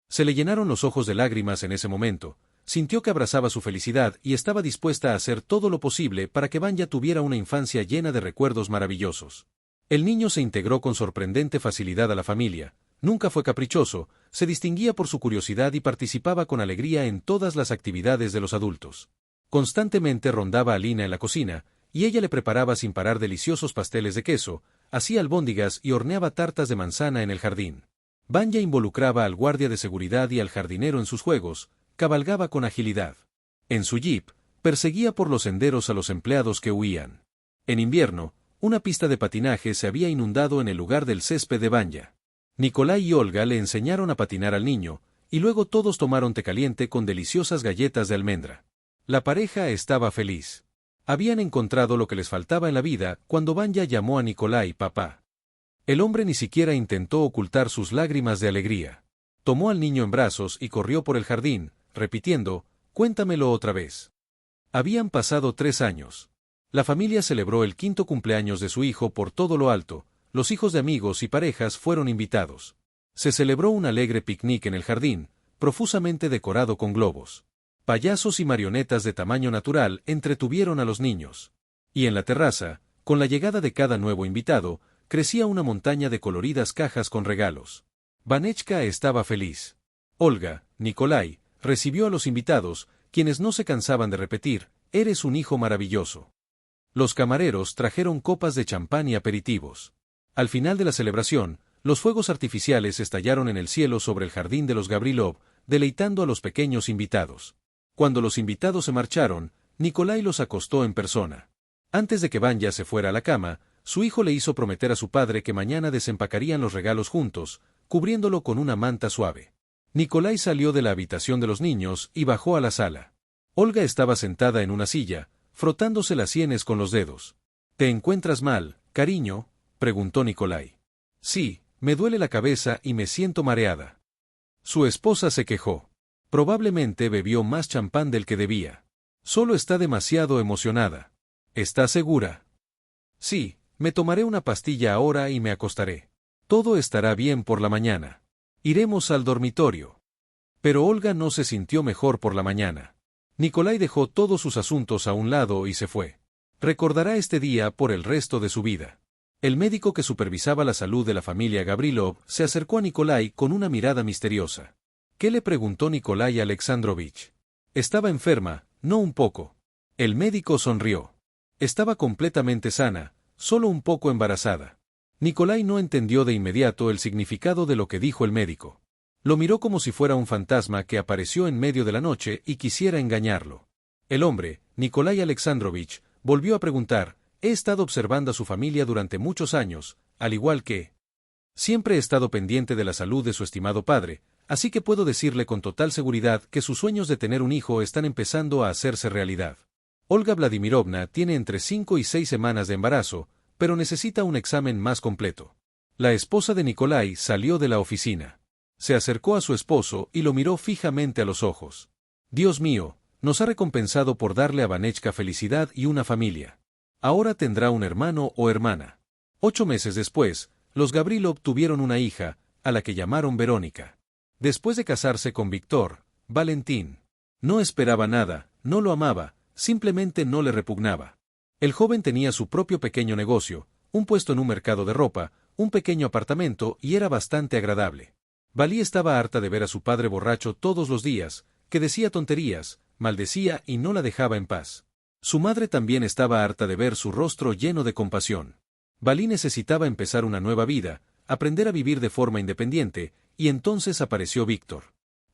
Se le llenaron los ojos de lágrimas en ese momento, sintió que abrazaba su felicidad y estaba dispuesta a hacer todo lo posible para que Vanya tuviera una infancia llena de recuerdos maravillosos. El niño se integró con sorprendente facilidad a la familia, nunca fue caprichoso, se distinguía por su curiosidad y participaba con alegría en todas las actividades de los adultos. Constantemente rondaba a Lina en la cocina, y ella le preparaba sin parar deliciosos pasteles de queso, hacía albóndigas y horneaba tartas de manzana en el jardín. Vanya involucraba al guardia de seguridad y al jardinero en sus juegos, cabalgaba con agilidad. En su jeep, perseguía por los senderos a los empleados que huían. En invierno, una pista de patinaje se había inundado en el lugar del césped de Vanya. Nikolai y Olga le enseñaron a patinar al niño, y luego todos tomaron té caliente con deliciosas galletas de almendra. La pareja estaba feliz. Habían encontrado lo que les faltaba en la vida cuando Vanya llamó a Nikolai papá. El hombre ni siquiera intentó ocultar sus lágrimas de alegría. Tomó al niño en brazos y corrió por el jardín, repitiendo, «Cuéntamelo otra vez». Habían pasado 3 años. La familia celebró el 5º cumpleaños de su hijo por todo lo alto, los hijos de amigos y parejas fueron invitados. Se celebró un alegre picnic en el jardín, profusamente decorado con globos. Payasos y marionetas de tamaño natural entretuvieron a los niños. Y en la terraza, con la llegada de cada nuevo invitado, crecía una montaña de coloridas cajas con regalos. Vanechka estaba feliz. Olga, Nikolai, recibió a los invitados, quienes no se cansaban de repetir, «Eres un hijo maravilloso». Los camareros trajeron copas de champán y aperitivos. Al final de la celebración, los fuegos artificiales estallaron en el cielo sobre el jardín de los Gavrilov, deleitando a los pequeños invitados. Cuando los invitados se marcharon, Nikolai los acostó en persona. Antes de que Vanya se fuera a la cama, su hijo le hizo prometer a su padre que mañana desempacarían los regalos juntos, cubriéndolo con una manta suave. Nikolai salió de la habitación de los niños y bajó a la sala. Olga estaba sentada en una silla, frotándose las sienes con los dedos. «¿Te encuentras mal, cariño?», preguntó Nikolai. «Sí, me duele la cabeza y me siento mareada». Su esposa se quejó. Probablemente bebió más champán del que debía. Solo está demasiado emocionada. ¿Estás segura? Sí, me tomaré una pastilla ahora y me acostaré. Todo estará bien por la mañana. Iremos al dormitorio. Pero Olga no se sintió mejor por la mañana. Nikolai dejó todos sus asuntos a un lado y se fue. Recordará este día por el resto de su vida. El médico que supervisaba la salud de la familia Gavrilov se acercó a Nikolai con una mirada misteriosa. ¿Qué le preguntó Nikolai Alexandrovich? Estaba enferma, no un poco. El médico sonrió. Estaba completamente sana, solo un poco embarazada. Nikolai no entendió de inmediato el significado de lo que dijo el médico. Lo miró como si fuera un fantasma que apareció en medio de la noche y quisiera engañarlo. El hombre, Nikolai Alexandrovich, volvió a preguntar, «He estado observando a su familia durante muchos años, al igual que... Siempre he estado pendiente de la salud de su estimado padre, así que puedo decirle con total seguridad que sus sueños de tener un hijo están empezando a hacerse realidad. Olga Vladimirovna tiene entre 5 y 6 semanas de embarazo, pero necesita un examen más completo». La esposa de Nikolai salió de la oficina. Se acercó a su esposo y lo miró fijamente a los ojos. «Dios mío, nos ha recompensado por darle a Vanechka felicidad y una familia. Ahora tendrá un hermano o hermana». 8 meses después, los Gavrilov tuvieron una hija, a la que llamaron Verónica. Después de casarse con Víctor, Valentín no esperaba nada, no lo amaba, simplemente no le repugnaba. El joven tenía su propio pequeño negocio, un puesto en un mercado de ropa, un pequeño apartamento y era bastante agradable. Valí estaba harta de ver a su padre borracho todos los días, que decía tonterías, maldecía y no la dejaba en paz. Su madre también estaba harta de ver su rostro lleno de compasión. Valí necesitaba empezar una nueva vida, aprender a vivir de forma independiente, y entonces apareció Víctor.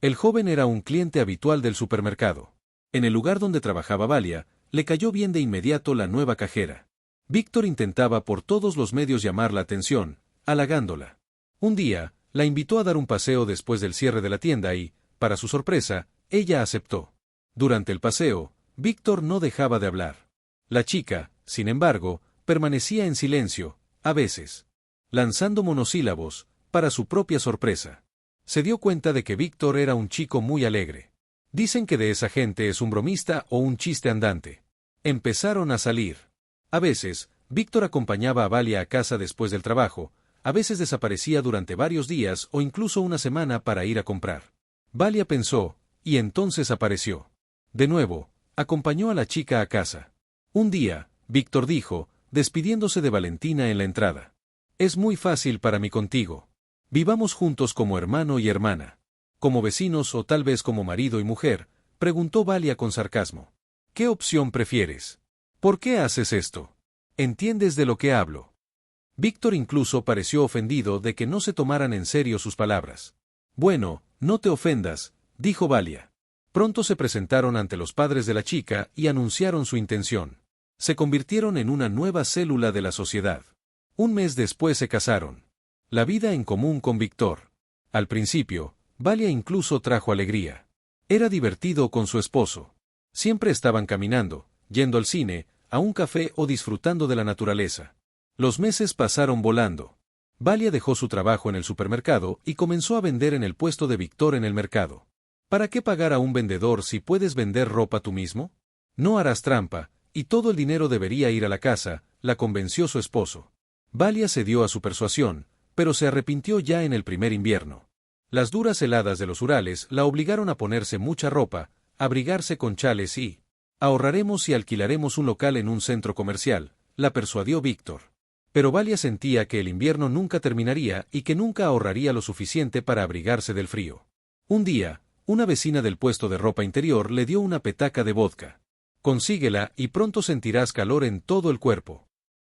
El joven era un cliente habitual del supermercado. En el lugar donde trabajaba Valia, le cayó bien de inmediato la nueva cajera. Víctor intentaba por todos los medios llamar la atención, halagándola. Un día, la invitó a dar un paseo después del cierre de la tienda y, para su sorpresa, ella aceptó. Durante el paseo, Víctor no dejaba de hablar. La chica, sin embargo, permanecía en silencio, a veces, lanzando monosílabos, para su propia sorpresa. Se dio cuenta de que Víctor era un chico muy alegre. Dicen que de esa gente es un bromista o un chiste andante. Empezaron a salir. A veces, Víctor acompañaba a Valia a casa después del trabajo, a veces desaparecía durante varios días o incluso una semana para ir a comprar. Valia pensó, y entonces apareció. De nuevo, acompañó a la chica a casa. Un día, Víctor dijo, despidiéndose de Valentina en la entrada. «Es muy fácil para mí contigo. Vivamos juntos como hermano y hermana. Como vecinos o tal vez como marido y mujer», preguntó Valia con sarcasmo. «¿Qué opción prefieres? ¿Por qué haces esto? ¿Entiendes de lo que hablo?» Víctor incluso pareció ofendido de que no se tomaran en serio sus palabras. «Bueno, no te ofendas», dijo Valia. Pronto se presentaron ante los padres de la chica y anunciaron su intención. Se convirtieron en una nueva célula de la sociedad. Un mes después se casaron. La vida en común con Víctor. Al principio, Valia incluso trajo alegría. Era divertido con su esposo. Siempre estaban caminando, yendo al cine, a un café o disfrutando de la naturaleza. Los meses pasaron volando. Valia dejó su trabajo en el supermercado y comenzó a vender en el puesto de Víctor en el mercado. ¿Para qué pagar a un vendedor si puedes vender ropa tú mismo? No harás trampa, y todo el dinero debería ir a la casa, la convenció su esposo. Valia cedió a su persuasión, pero se arrepintió ya en el primer invierno. Las duras heladas de los Urales la obligaron a ponerse mucha ropa, abrigarse con chales y... Ahorraremos y alquilaremos un local en un centro comercial, la persuadió Víctor. Pero Valia sentía que el invierno nunca terminaría y que nunca ahorraría lo suficiente para abrigarse del frío. Un día, una vecina del puesto de ropa interior le dio una petaca de vodka. Consíguela y pronto sentirás calor en todo el cuerpo.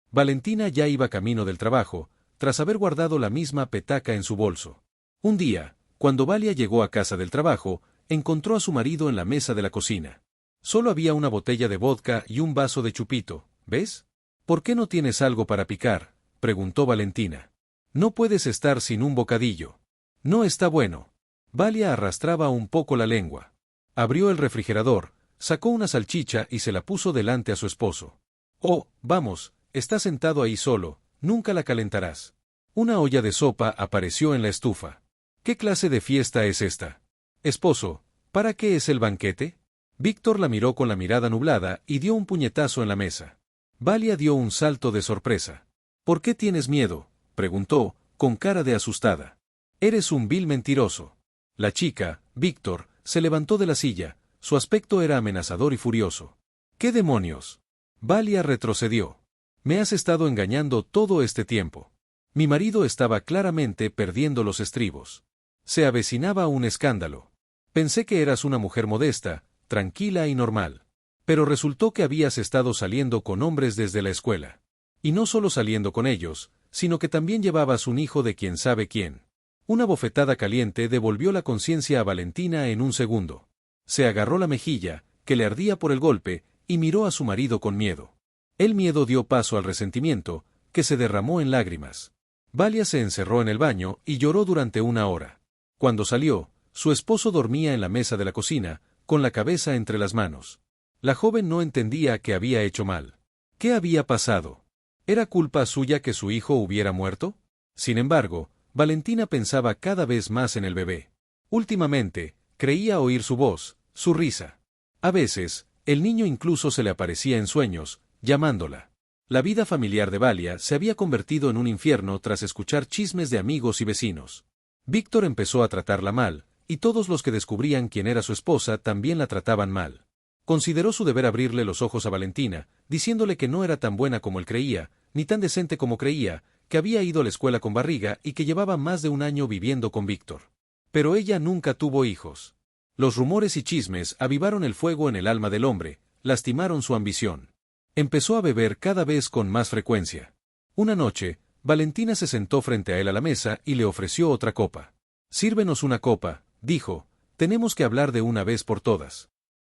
Valentina ya iba camino del trabajo, tras haber guardado la misma petaca en su bolso. Un día, cuando Valia llegó a casa del trabajo, encontró a su marido en la mesa de la cocina. Solo había una botella de vodka y un vaso de chupito, ¿ves? ¿Por qué no tienes algo para picar?, preguntó Valentina. No puedes estar sin un bocadillo. No está bueno. Valia arrastraba un poco la lengua. Abrió el refrigerador, sacó una salchicha y se la puso delante a su esposo. Oh, vamos, está sentado ahí solo, nunca la calentarás. Una olla de sopa apareció en la estufa. ¿Qué clase de fiesta es esta? Esposo, ¿para qué es el banquete? Víctor la miró con la mirada nublada y dio un puñetazo en la mesa. Valia dio un salto de sorpresa. ¿Por qué tienes miedo?, preguntó, con cara de asustada. Eres un vil mentiroso. La chica, Víctor, se levantó de la silla, su aspecto era amenazador y furioso. ¿Qué demonios? Valia retrocedió. Me has estado engañando todo este tiempo. Mi marido estaba claramente perdiendo los estribos. Se avecinaba un escándalo. Pensé que eras una mujer modesta, tranquila y normal. Pero resultó que habías estado saliendo con hombres desde la escuela. Y no solo saliendo con ellos, sino que también llevabas un hijo de quién sabe quién. Una bofetada caliente devolvió la conciencia a Valentina en un segundo. Se agarró la mejilla, que le ardía por el golpe, y miró a su marido con miedo. El miedo dio paso al resentimiento, que se derramó en lágrimas. Valia se encerró en el baño y lloró durante una hora. Cuando salió, su esposo dormía en la mesa de la cocina, con la cabeza entre las manos. La joven no entendía qué había hecho mal. ¿Qué había pasado? ¿Era culpa suya que su hijo hubiera muerto? Sin embargo, Valentina pensaba cada vez más en el bebé. Últimamente, creía oír su voz, su risa. A veces, el niño incluso se le aparecía en sueños, llamándola. La vida familiar de Valia se había convertido en un infierno tras escuchar chismes de amigos y vecinos. Víctor empezó a tratarla mal, y todos los que descubrían quién era su esposa también la trataban mal. Consideró su deber abrirle los ojos a Valentina, diciéndole que no era tan buena como él creía, ni tan decente como creía, que había ido a la escuela con barriga y que llevaba más de un año viviendo con Víctor. Pero ella nunca tuvo hijos. Los rumores y chismes avivaron el fuego en el alma del hombre, lastimaron su ambición. Empezó a beber cada vez con más frecuencia. Una noche, Valentina se sentó frente a él a la mesa y le ofreció otra copa. «Sírvenos una copa», dijo, «tenemos que hablar de una vez por todas».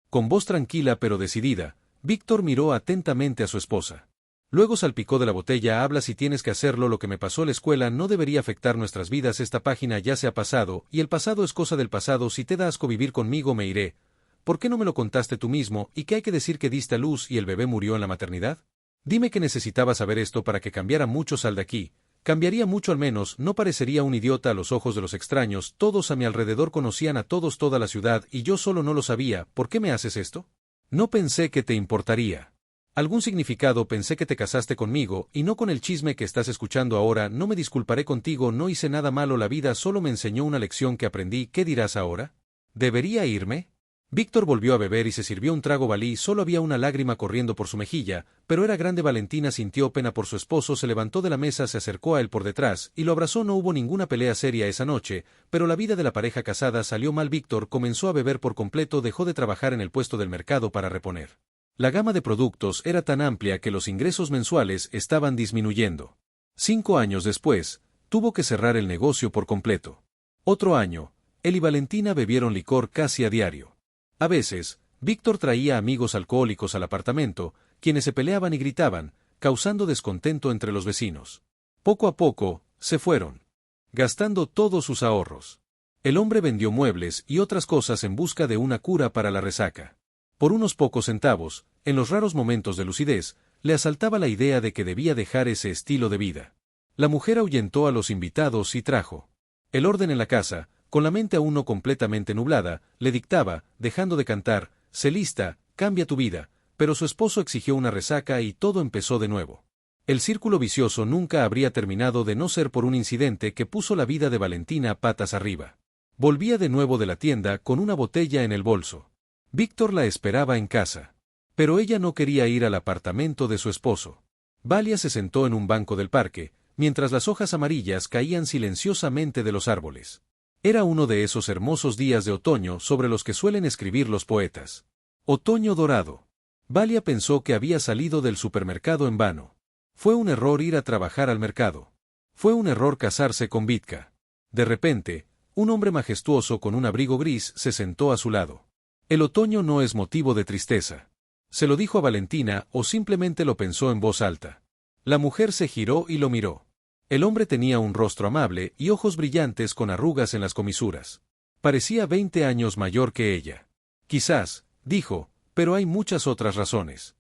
Con voz tranquila pero decidida, Víctor miró atentamente a su esposa. Luego salpicó de la botella. «Habla si tienes que hacerlo. Lo que me pasó en la escuela no debería afectar nuestras vidas. Esta página ya se ha pasado, y el pasado es cosa del pasado. Si te da asco vivir conmigo me iré. ¿Por qué no me lo contaste tú mismo? ¿Y qué hay que decir que diste a luz y el bebé murió en la maternidad? Dime que necesitaba saber esto para que cambiara mucho. Sal de aquí. Cambiaría mucho, al menos no parecería un idiota a los ojos de los extraños. Todos a mi alrededor conocían a todos, toda la ciudad, y yo solo no lo sabía. ¿Por qué me haces esto? No pensé que te importaría. Algún significado. Pensé que te casaste conmigo, y no con el chisme que estás escuchando ahora. No me disculparé contigo, no hice nada malo. La vida solo me enseñó una lección que aprendí. ¿Qué dirás ahora? ¿Debería irme? Víctor volvió a beber y se sirvió un trago. Valí, solo había una lágrima corriendo por su mejilla, pero era grande. Valentina sintió pena por su esposo, se levantó de la mesa, se acercó a él por detrás, y lo abrazó. No hubo ninguna pelea seria esa noche, pero la vida de la pareja casada salió mal. Víctor comenzó a beber por completo, dejó de trabajar en el puesto del mercado para reponer. La gama de productos era tan amplia que los ingresos mensuales estaban disminuyendo. 5 años después, tuvo que cerrar el negocio por completo. Otro año, él y Valentina bebieron licor casi a diario. A veces, Víctor traía amigos alcohólicos al apartamento, quienes se peleaban y gritaban, causando descontento entre los vecinos. Poco a poco, se fueron, gastando todos sus ahorros. El hombre vendió muebles y otras cosas en busca de una cura para la resaca. Por unos pocos centavos, en los raros momentos de lucidez, le asaltaba la idea de que debía dejar ese estilo de vida. La mujer ahuyentó a los invitados y trajo el orden en la casa, con la mente aún no completamente nublada, le dictaba, dejando de cantar, sé lista, cambia tu vida, pero su esposo exigió una resaca y todo empezó de nuevo. El círculo vicioso nunca habría terminado de no ser por un incidente que puso la vida de Valentina patas arriba. Volvía de nuevo de la tienda con una botella en el bolso. Víctor la esperaba en casa. Pero ella no quería ir al apartamento de su esposo. Valia se sentó en un banco del parque, mientras las hojas amarillas caían silenciosamente de los árboles. Era uno de esos hermosos días de otoño sobre los que suelen escribir los poetas. Otoño dorado. Valia pensó que había salido del supermercado en vano. Fue un error ir a trabajar al mercado. Fue un error casarse con Vitka. De repente, un hombre majestuoso con un abrigo gris se sentó a su lado. El otoño no es motivo de tristeza. Se lo dijo a Valentina o simplemente lo pensó en voz alta. La mujer se giró y lo miró. El hombre tenía un rostro amable y ojos brillantes con arrugas en las comisuras. Parecía 20 años mayor que ella. Quizás, dijo, pero hay muchas otras razones.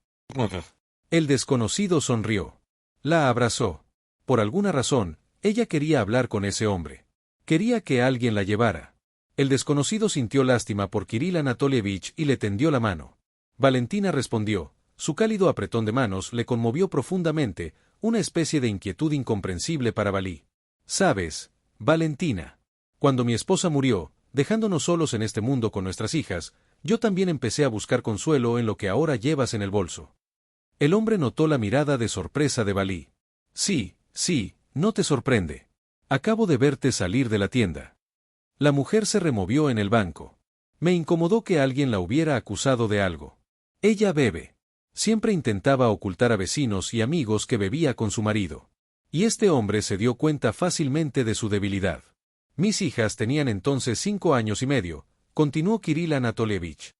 El desconocido sonrió. La abrazó. Por alguna razón, ella quería hablar con ese hombre. Quería que alguien la llevara. El desconocido sintió lástima por Kirill Anatolievich y le tendió la mano. Valentina respondió. Su cálido apretón de manos le conmovió profundamente, una especie de inquietud incomprensible para Valí. ¿Sabes, Valentina? Cuando mi esposa murió, dejándonos solos en este mundo con nuestras hijas, yo también empecé a buscar consuelo en lo que ahora llevas en el bolso. El hombre notó la mirada de sorpresa de Valí. Sí, no te sorprende. Acabo de verte salir de la tienda. La mujer se removió en el banco. Me incomodó que alguien la hubiera acusado de algo. Ella bebe. Siempre intentaba ocultar a vecinos y amigos que bebía con su marido. Y este hombre se dio cuenta fácilmente de su debilidad. Mis hijas tenían entonces 5 años y medio, continuó Kirill Anatolievich.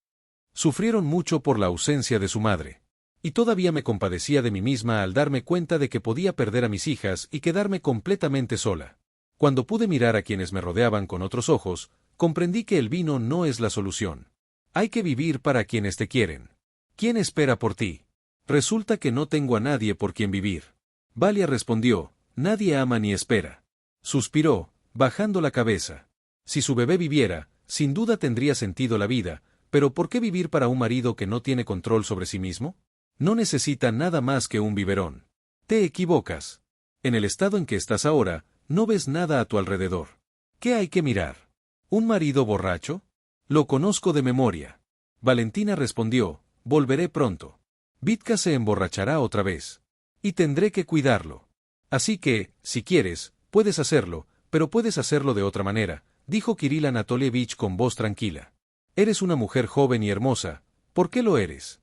Sufrieron mucho por la ausencia de su madre. Y todavía me compadecía de mí misma al darme cuenta de que podía perder a mis hijas y quedarme completamente sola. Cuando pude mirar a quienes me rodeaban con otros ojos, comprendí que el vino no es la solución. Hay que vivir para quienes te quieren. ¿Quién espera por ti? Resulta que no tengo a nadie por quien vivir. Valia respondió, nadie ama ni espera. Suspiró, bajando la cabeza. Si su bebé viviera, sin duda tendría sentido la vida, pero ¿por qué vivir para un marido que no tiene control sobre sí mismo? No necesita nada más que un biberón. Te equivocas. En el estado en que estás ahora, no ves nada a tu alrededor. ¿Qué hay que mirar? ¿Un marido borracho? Lo conozco de memoria. Valentina respondió, volveré pronto. Vitka se emborrachará otra vez. Y tendré que cuidarlo. Así que, si quieres, puedes hacerlo, pero puedes hacerlo de otra manera, dijo Kirill Anatolievich con voz tranquila. Eres una mujer joven y hermosa, ¿por qué lo eres?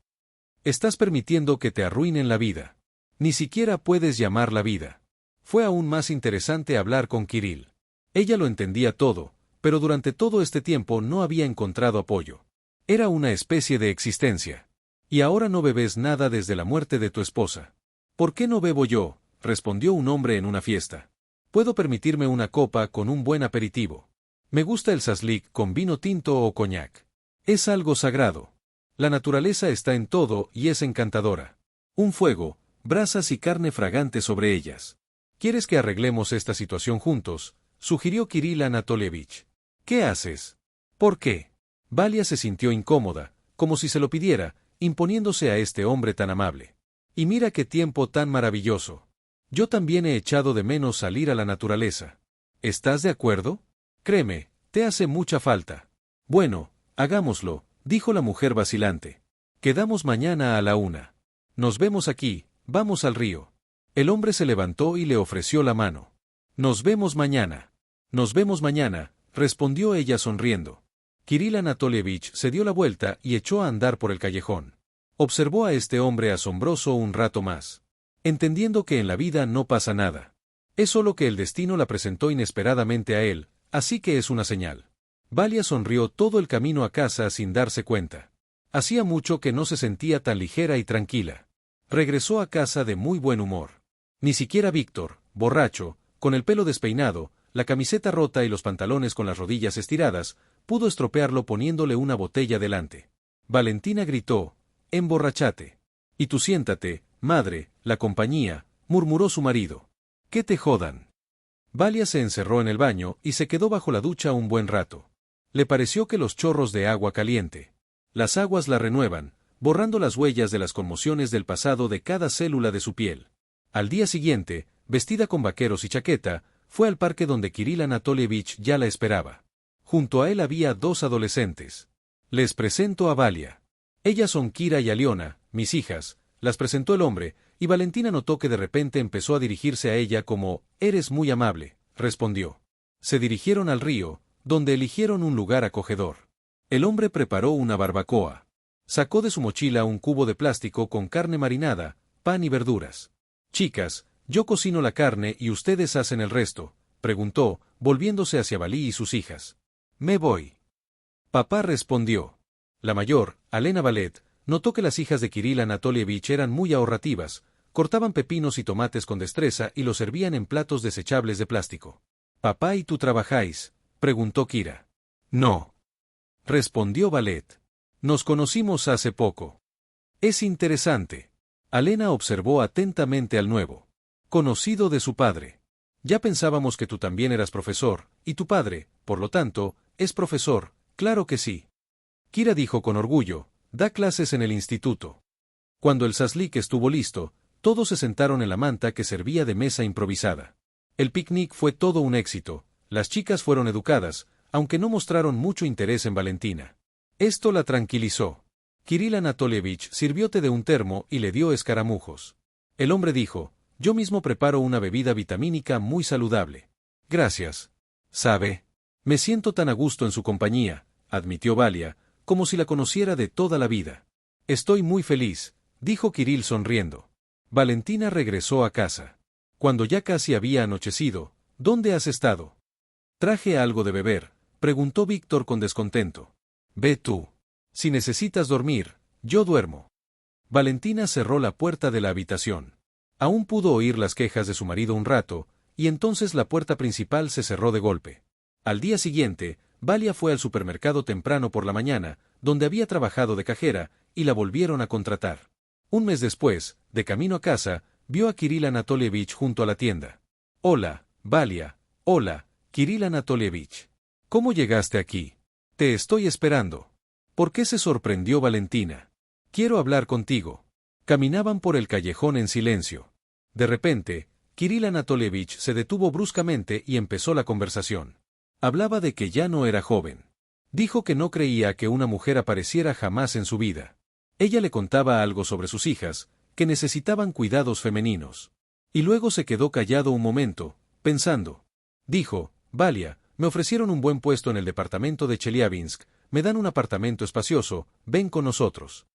Estás permitiendo que te arruinen la vida. Ni siquiera puedes llamarla vida. Fue aún más interesante hablar con Kirill. Ella lo entendía todo, pero durante todo este tiempo no había encontrado apoyo. Era una especie de existencia. Y ahora no bebes nada desde la muerte de tu esposa. ¿Por qué no bebo yo?, respondió un hombre en una fiesta. Puedo permitirme una copa con un buen aperitivo. Me gusta el saslik con vino tinto o coñac. Es algo sagrado. La naturaleza está en todo y es encantadora. Un fuego, brasas y carne fragante sobre ellas. ¿Quieres que arreglemos esta situación juntos?, sugirió Kirill Anatolievich. ¿Qué haces? ¿Por qué? Valia se sintió incómoda, como si se lo pidiera, imponiéndose a este hombre tan amable. Y mira qué tiempo tan maravilloso. Yo también he echado de menos salir a la naturaleza. ¿Estás de acuerdo? Créeme, te hace mucha falta. Bueno, hagámoslo, dijo la mujer vacilante. Quedamos mañana a la 1. Nos vemos aquí, vamos al río. El hombre se levantó y le ofreció la mano. Nos vemos mañana. Nos vemos mañana, respondió ella sonriendo. Kirill Anatolievich se dio la vuelta y echó a andar por el callejón. Observó a este hombre asombroso un rato más. Entendiendo que en la vida no pasa nada. Es solo que el destino la presentó inesperadamente a él, así que es una señal. Valia sonrió todo el camino a casa sin darse cuenta. Hacía mucho que no se sentía tan ligera y tranquila. Regresó a casa de muy buen humor. Ni siquiera Víctor, borracho, con el pelo despeinado, la camiseta rota y los pantalones con las rodillas estiradas, pudo estropearlo poniéndole una botella delante. Valentina gritó: «¡Emborrachate! Y tú siéntate, madre, la compañía», murmuró su marido. «¡Que te jodan!». Valia se encerró en el baño y se quedó bajo la ducha un buen rato. Le pareció que los chorros de agua caliente, las aguas la renuevan, borrando las huellas de las conmociones del pasado de cada célula de su piel. Al día siguiente, vestida con vaqueros y chaqueta, fue al parque donde Kirill Anatolievich ya la esperaba. Junto a él había dos adolescentes. «Les presento a Valia. Ellas son Kira y Aliona, mis hijas», las presentó el hombre, y Valentina notó que de repente empezó a dirigirse a ella como: «Eres muy amable», respondió. Se dirigieron al río, donde eligieron un lugar acogedor. El hombre preparó una barbacoa. Sacó de su mochila un cubo de plástico con carne marinada, pan y verduras. «Chicas, yo cocino la carne y ustedes hacen el resto», preguntó, volviéndose hacia Valí y sus hijas. «Me voy». Papá respondió. La mayor, Alena Valet, notó que las hijas de Kirill Anatolievich eran muy ahorrativas, cortaban pepinos y tomates con destreza y los servían en platos desechables de plástico. «¿Papá y tú trabajáis?», preguntó Kira. «No», respondió Valet. «Nos conocimos hace poco». «Es interesante». Alena observó atentamente al nuevo conocido de su padre. «Ya pensábamos que tú también eras profesor, y tu padre, por lo tanto, es profesor». «Claro que sí». Kira dijo con orgullo: «Da clases en el instituto». Cuando el saslik estuvo listo, todos se sentaron en la manta que servía de mesa improvisada. El picnic fue todo un éxito. Las chicas fueron educadas, aunque no mostraron mucho interés en Valentina. Esto la tranquilizó. Kirill Anatolievich sirvió té de un termo y le dio escaramujos. El hombre dijo: «Yo mismo preparo una bebida vitamínica muy saludable». «Gracias. ¿Sabe? Me siento tan a gusto en su compañía», admitió Valia, como si la conociera de toda la vida. «Estoy muy feliz», dijo Kirill sonriendo. Valentina regresó a casa. Cuando ya casi había anochecido: «¿Dónde has estado?». «Traje algo de beber», preguntó Víctor con descontento. «Ve tú. Si necesitas dormir, yo duermo». Valentina cerró la puerta de la habitación. Aún pudo oír las quejas de su marido un rato, y entonces la puerta principal se cerró de golpe. Al día siguiente, Valia fue al supermercado temprano por la mañana, donde había trabajado de cajera, y la volvieron a contratar. Un mes después, de camino a casa, vio a Kirill Anatolievich junto a la tienda. «Hola, Valia». «Hola, Kirill Anatolievich. ¿Cómo llegaste aquí? Te estoy esperando». «¿Por qué?», se sorprendió Valentina. «Quiero hablar contigo». Caminaban por el callejón en silencio. De repente, Kirill Anatolievich se detuvo bruscamente y empezó la conversación. Hablaba de que ya no era joven. Dijo que no creía que una mujer apareciera jamás en su vida. Ella le contaba algo sobre sus hijas, que necesitaban cuidados femeninos. Y luego se quedó callado un momento, pensando. Dijo: «Valia, me ofrecieron un buen puesto en el departamento de Chelyabinsk, me dan un apartamento espacioso, ven con nosotros».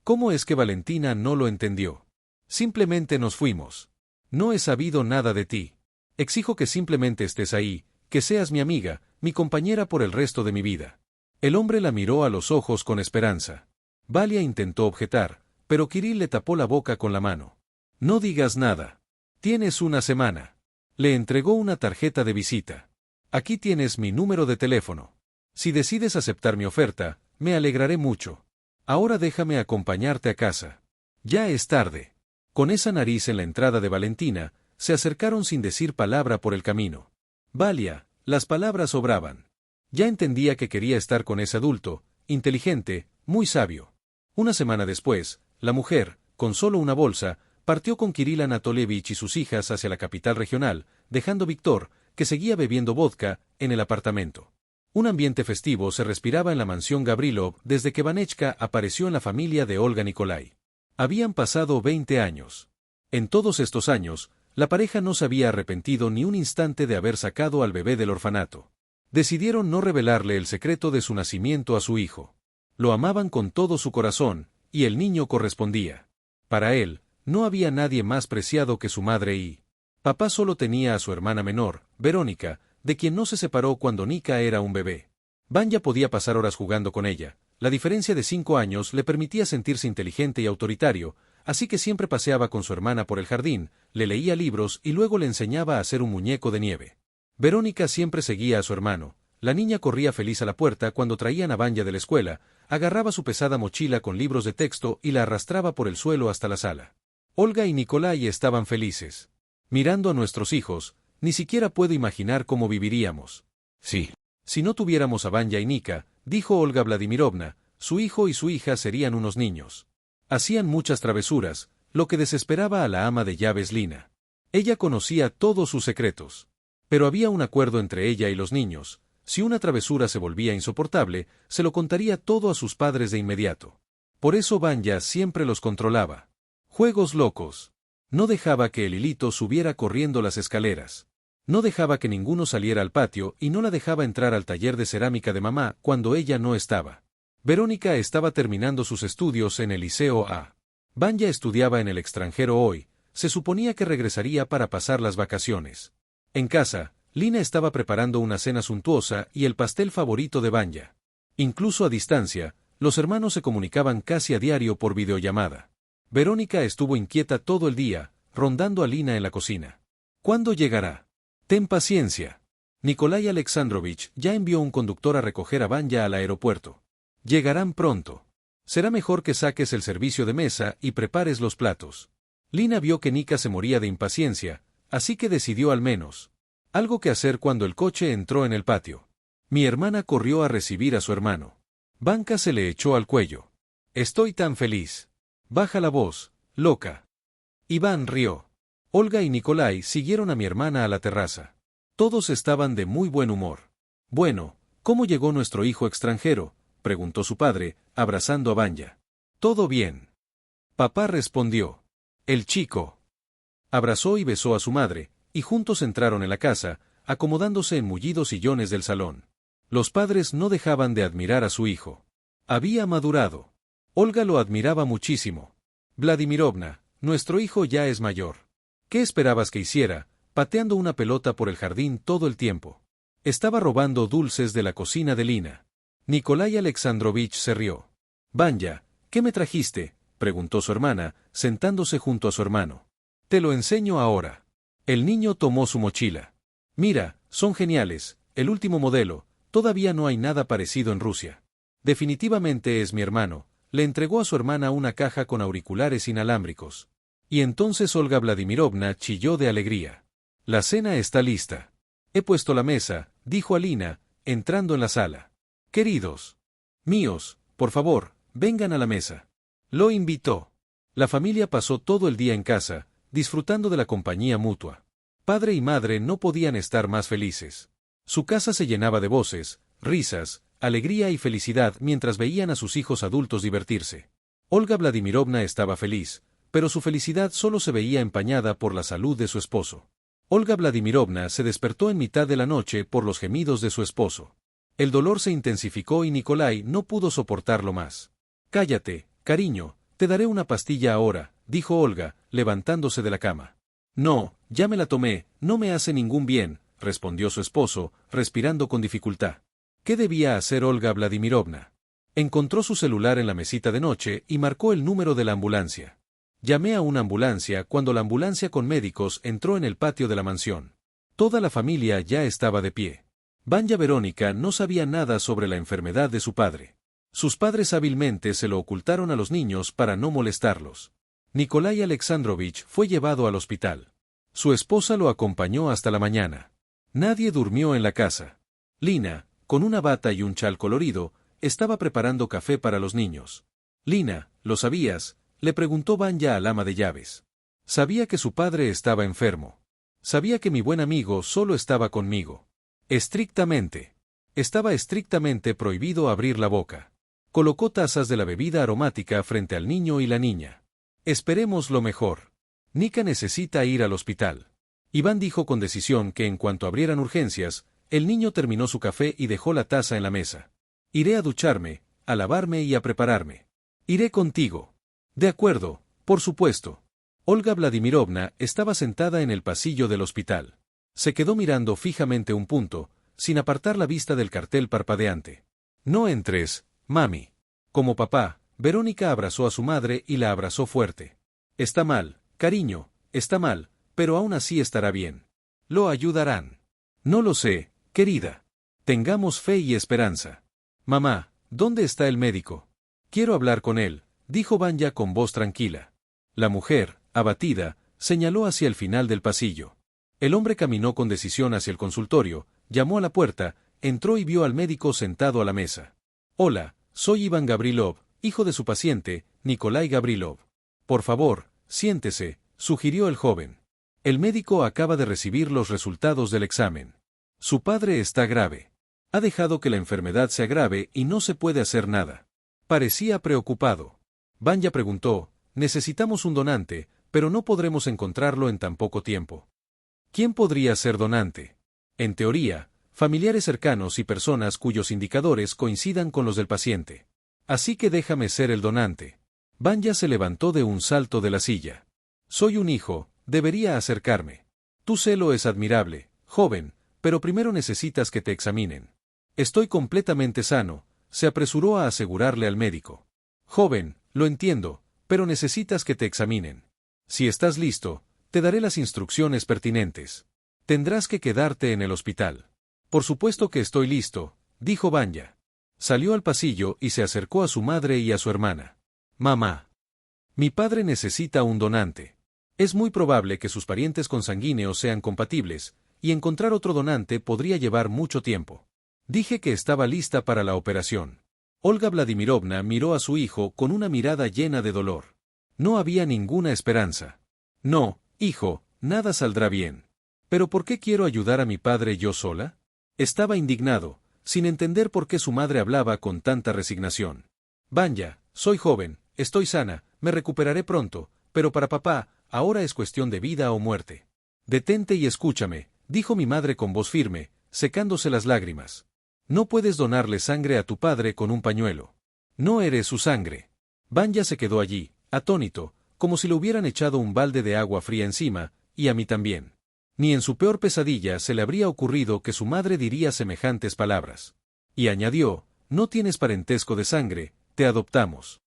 ¿Cómo es que Valentina no lo entendió? «Simplemente nos fuimos. No he sabido nada de ti. Exijo que simplemente estés ahí, que seas mi amiga, mi compañera por el resto de mi vida». El hombre la miró a los ojos con esperanza. Valia intentó objetar, pero Kirill le tapó la boca con la mano. «No digas nada. Tienes una semana». Le entregó una tarjeta de visita. «Aquí tienes mi número de teléfono. Si decides aceptar mi oferta, me alegraré mucho. Ahora déjame acompañarte a casa. Ya es tarde». Con esa nariz en la entrada de Valentina, se acercaron sin decir palabra por el camino. «Valia», las palabras sobraban. Ya entendía que quería estar con ese adulto, inteligente, muy sabio. Una semana después, la mujer, con solo una bolsa, partió con Kirill Anatolievich y sus hijas hacia la capital regional, dejando a Víctor, que seguía bebiendo vodka, en el apartamento. Un ambiente festivo se respiraba en la mansión Gavrilov desde que Vanechka apareció en la familia de Olga Nikolai. Habían pasado 20 años. En todos estos años, la pareja no se había arrepentido ni un instante de haber sacado al bebé del orfanato. Decidieron no revelarle el secreto de su nacimiento a su hijo. Lo amaban con todo su corazón, y el niño correspondía. Para él, no había nadie más preciado que su madre y papá solo tenía a su hermana menor, Verónica, de quien no se separó cuando Nika era un bebé. Vanya podía pasar horas jugando con ella. La diferencia de 5 años le permitía sentirse inteligente y autoritario, así que siempre paseaba con su hermana por el jardín, le leía libros y luego le enseñaba a hacer un muñeco de nieve. Verónica siempre seguía a su hermano. La niña corría feliz a la puerta cuando traían a Vanya de la escuela, agarraba su pesada mochila con libros de texto y la arrastraba por el suelo hasta la sala. Olga y Nikolai estaban felices. Mirando a nuestros hijos, ni siquiera puedo imaginar cómo viviríamos. Sí. Si no tuviéramos a Vanya y Nika, dijo Olga Vladimirovna, su hijo y su hija serían unos niños. Hacían muchas travesuras, lo que desesperaba a la ama de llaves Lina. Ella conocía todos sus secretos. Pero había un acuerdo entre ella y los niños. Si una travesura se volvía insoportable, se lo contaría todo a sus padres de inmediato. Por eso Vanya siempre los controlaba. Juegos locos. No dejaba que el hilito subiera corriendo las escaleras. No dejaba que ninguno saliera al patio y no la dejaba entrar al taller de cerámica de mamá cuando ella no estaba. Verónica estaba terminando sus estudios en el Liceo A. Vanya estudiaba en el extranjero hoy, se suponía que regresaría para pasar las vacaciones. En casa, Lina estaba preparando una cena suntuosa y el pastel favorito de Vanya. Incluso a distancia, los hermanos se comunicaban casi a diario por videollamada. Verónica estuvo inquieta todo el día, rondando a Lina en la cocina. ¿Cuándo llegará? Ten paciencia. Nikolai Alexandrovich ya envió un conductor a recoger a Vanya al aeropuerto. Llegarán pronto. Será mejor que saques el servicio de mesa y prepares los platos. Lina vio que Nika se moría de impaciencia, así que decidió al menos algo que hacer cuando el coche entró en el patio. Mi hermana corrió a recibir a su hermano. Vanka se le echó al cuello. Estoy tan feliz. Baja la voz, loca. Iván rió. Olga y Nikolai siguieron a mi hermana a la terraza. Todos estaban de muy buen humor. Bueno, ¿cómo llegó nuestro hijo extranjero?, preguntó su padre, abrazando a Vanya. Todo bien. Papá respondió. El chico. Abrazó y besó a su madre, y juntos entraron en la casa, acomodándose en mullidos sillones del salón. Los padres no dejaban de admirar a su hijo. Había madurado. Olga lo admiraba muchísimo. Vladimirovna, nuestro hijo ya es mayor. ¿Qué esperabas que hiciera, pateando una pelota por el jardín todo el tiempo? Estaba robando dulces de la cocina de Lina. Nikolai Alexandrovich se rió. Vanya, ¿qué me trajiste?, preguntó su hermana, sentándose junto a su hermano. Te lo enseño ahora. El niño tomó su mochila. Mira, son geniales, el último modelo, todavía no hay nada parecido en Rusia. Definitivamente es mi hermano. Le entregó a su hermana una caja con auriculares inalámbricos. Y entonces Olga Vladimirovna chilló de alegría. La cena está lista. He puesto la mesa, dijo a Lina, entrando en la sala. Queridos míos, por favor, vengan a la mesa. Lo invitó. La familia pasó todo el día en casa, disfrutando de la compañía mutua. Padre y madre no podían estar más felices. Su casa se llenaba de voces, risas, alegría y felicidad mientras veían a sus hijos adultos divertirse. Olga Vladimirovna estaba feliz, pero su felicidad solo se veía empañada por la salud de su esposo. Olga Vladimirovna se despertó en mitad de la noche por los gemidos de su esposo. El dolor se intensificó y Nikolai no pudo soportarlo más. Cállate, cariño, te daré una pastilla ahora, dijo Olga, levantándose de la cama. No, ya me la tomé, no me hace ningún bien, respondió su esposo, respirando con dificultad. ¿Qué debía hacer Olga Vladimirovna? Encontró su celular en la mesita de noche y marcó el número de la ambulancia. Llamé a una ambulancia cuando la ambulancia con médicos entró en el patio de la mansión. Toda la familia ya estaba de pie. Vanya Verónica no sabía nada sobre la enfermedad de su padre. Sus padres hábilmente se lo ocultaron a los niños para no molestarlos. Nikolai Alexandrovich fue llevado al hospital. Su esposa lo acompañó hasta la mañana. Nadie durmió en la casa. Lina, con una bata y un chal colorido, estaba preparando café para los niños. Lina, ¿lo sabías?, le preguntó Vanya al ama de llaves. Sabía que su padre estaba enfermo. Sabía que mi buen amigo solo estaba conmigo. Estrictamente. Estaba estrictamente prohibido abrir la boca. Colocó tazas de la bebida aromática frente al niño y la niña. Esperemos lo mejor. Nika necesita ir al hospital. Iván dijo con decisión que en cuanto abrieran urgencias, el niño terminó su café y dejó la taza en la mesa. Iré a ducharme, a lavarme y a prepararme. Iré contigo. De acuerdo, por supuesto. Olga Vladimirovna estaba sentada en el pasillo del hospital. Se quedó mirando fijamente un punto, sin apartar la vista del cartel parpadeante. No entres, mami. Como papá, Verónica abrazó a su madre y la abrazó fuerte. Está mal, cariño, está mal, pero aún así estará bien. Lo ayudarán. No lo sé, querida. Tengamos fe y esperanza. Mamá, ¿dónde está el médico? Quiero hablar con él, dijo Vanya con voz tranquila. La mujer, abatida, señaló hacia el final del pasillo. El hombre caminó con decisión hacia el consultorio, llamó a la puerta, entró y vio al médico sentado a la mesa. Hola, soy Iván Gabrilov, hijo de su paciente, Nikolai Gabrilov. Por favor, siéntese, sugirió el joven. El médico acaba de recibir los resultados del examen. Su padre está grave. Ha dejado que la enfermedad se agrave y no se puede hacer nada. Parecía preocupado. Vanya preguntó, necesitamos un donante, pero no podremos encontrarlo en tan poco tiempo. ¿Quién podría ser donante? En teoría, familiares cercanos y personas cuyos indicadores coincidan con los del paciente. Así que déjame ser el donante. Vanya se levantó de un salto de la silla. Soy un hijo, debería acercarme. Tu celo es admirable, joven, pero primero necesitas que te examinen. Estoy completamente sano, se apresuró a asegurarle al médico. Joven, lo entiendo, pero necesitas que te examinen. Si estás listo, te daré las instrucciones pertinentes. Tendrás que quedarte en el hospital. Por supuesto que estoy listo, dijo Vanya. Salió al pasillo y se acercó a su madre y a su hermana. Mamá. Mi padre necesita un donante. Es muy probable que sus parientes consanguíneos sean compatibles, y encontrar otro donante podría llevar mucho tiempo. Dije que estaba lista para la operación. Olga Vladimirovna miró a su hijo con una mirada llena de dolor. No había ninguna esperanza. No, hijo, nada saldrá bien. ¿Pero por qué quiero ayudar a mi padre yo sola? Estaba indignado, sin entender por qué su madre hablaba con tanta resignación. Vanya, soy joven, estoy sana, me recuperaré pronto, pero para papá, ahora es cuestión de vida o muerte. Detente y escúchame, dijo mi madre con voz firme, secándose las lágrimas. No puedes donarle sangre a tu padre con un pañuelo. No eres su sangre. Vanya se quedó allí, atónito, como si le hubieran echado un balde de agua fría encima, y a mí también. Ni en su peor pesadilla se le habría ocurrido que su madre diría semejantes palabras. Y añadió, no tienes parentesco de sangre, te adoptamos.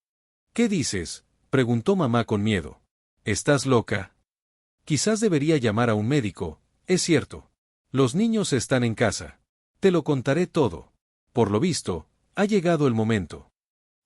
¿Qué dices?, preguntó mamá con miedo. ¿Estás loca? Quizás debería llamar a un médico, es cierto. Los niños están en casa. Te lo contaré todo. Por lo visto, ha llegado el momento.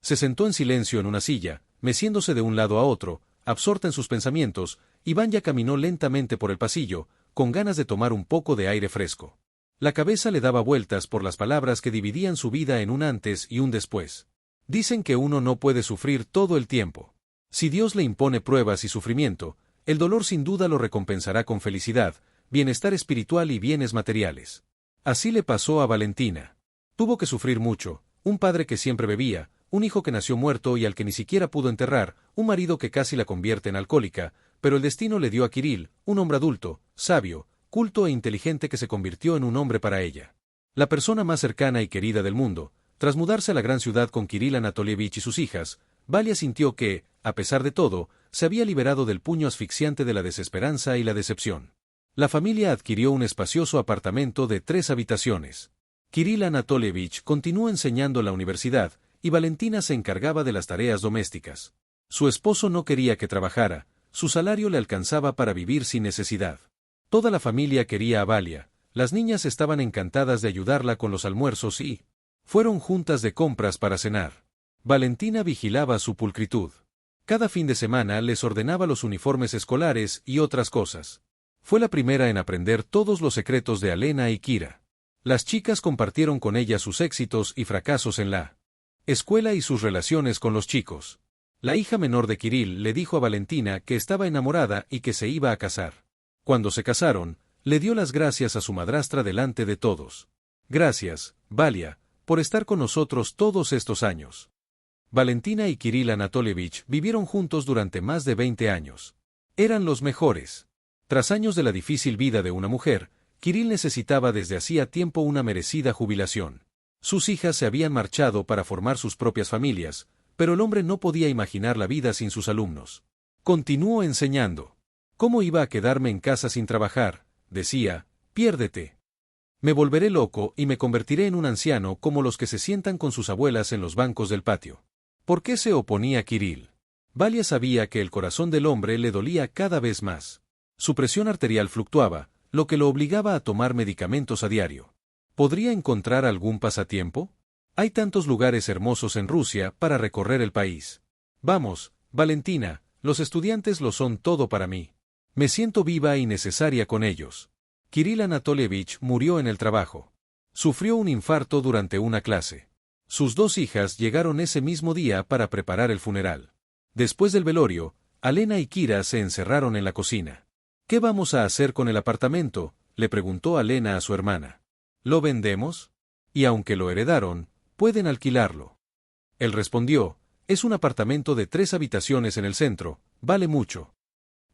Se sentó en silencio en una silla, meciéndose de un lado a otro, absorta en sus pensamientos, y Vanya caminó lentamente por el pasillo, con ganas de tomar un poco de aire fresco. La cabeza le daba vueltas por las palabras que dividían su vida en un antes y un después. Dicen que uno no puede sufrir todo el tiempo. Si Dios le impone pruebas y sufrimiento, el dolor sin duda lo recompensará con felicidad, bienestar espiritual y bienes materiales. Así le pasó a Valentina. Tuvo que sufrir mucho, un padre que siempre bebía, un hijo que nació muerto y al que ni siquiera pudo enterrar, un marido que casi la convierte en alcohólica, pero el destino le dio a Kirill, un hombre adulto, sabio, culto e inteligente que se convirtió en un hombre para ella. La persona más cercana y querida del mundo. Tras mudarse a la gran ciudad con Kirill Anatolievich y sus hijas, Valia sintió que, a pesar de todo, se había liberado del puño asfixiante de la desesperanza y la decepción. La familia adquirió un espacioso apartamento de 3 habitaciones. Kirill Anatolievich continuó enseñando en la universidad, y Valentina se encargaba de las tareas domésticas. Su esposo no quería que trabajara, su salario le alcanzaba para vivir sin necesidad. Toda la familia quería a Valia, las niñas estaban encantadas de ayudarla con los almuerzos y fueron juntas de compras para cenar. Valentina vigilaba su pulcritud. Cada fin de semana les ordenaba los uniformes escolares y otras cosas. Fue la primera en aprender todos los secretos de Alena y Kira. Las chicas compartieron con ella sus éxitos y fracasos en la escuela y sus relaciones con los chicos. La hija menor de Kirill le dijo a Valentina que estaba enamorada y que se iba a casar. Cuando se casaron, le dio las gracias a su madrastra delante de todos. Gracias, Valia, por estar con nosotros todos estos años. Valentina y Kirill Anatolievich vivieron juntos durante más de 20 años. Eran los mejores. Tras años de la difícil vida de una mujer, Kirill necesitaba desde hacía tiempo una merecida jubilación. Sus hijas se habían marchado para formar sus propias familias, pero el hombre no podía imaginar la vida sin sus alumnos. Continuó enseñando. ¿Cómo iba a quedarme en casa sin trabajar?, decía, piérdete. Me volveré loco y me convertiré en un anciano como los que se sientan con sus abuelas en los bancos del patio. ¿Por qué se oponía Kirill? Valia sabía que el corazón del hombre le dolía cada vez más. Su presión arterial fluctuaba, lo que lo obligaba a tomar medicamentos a diario. ¿Podría encontrar algún pasatiempo? Hay tantos lugares hermosos en Rusia para recorrer el país. Vamos, Valentina, los estudiantes lo son todo para mí. Me siento viva y necesaria con ellos. Kirill Anatolievich murió en el trabajo. Sufrió un infarto durante una clase. Sus dos hijas llegaron ese mismo día para preparar el funeral. Después del velorio, Alena y Kira se encerraron en la cocina. ¿Qué vamos a hacer con el apartamento?, le preguntó Alena a su hermana. ¿Lo vendemos? Y aunque lo heredaron, pueden alquilarlo. Él respondió, es un apartamento de 3 habitaciones en el centro, vale mucho.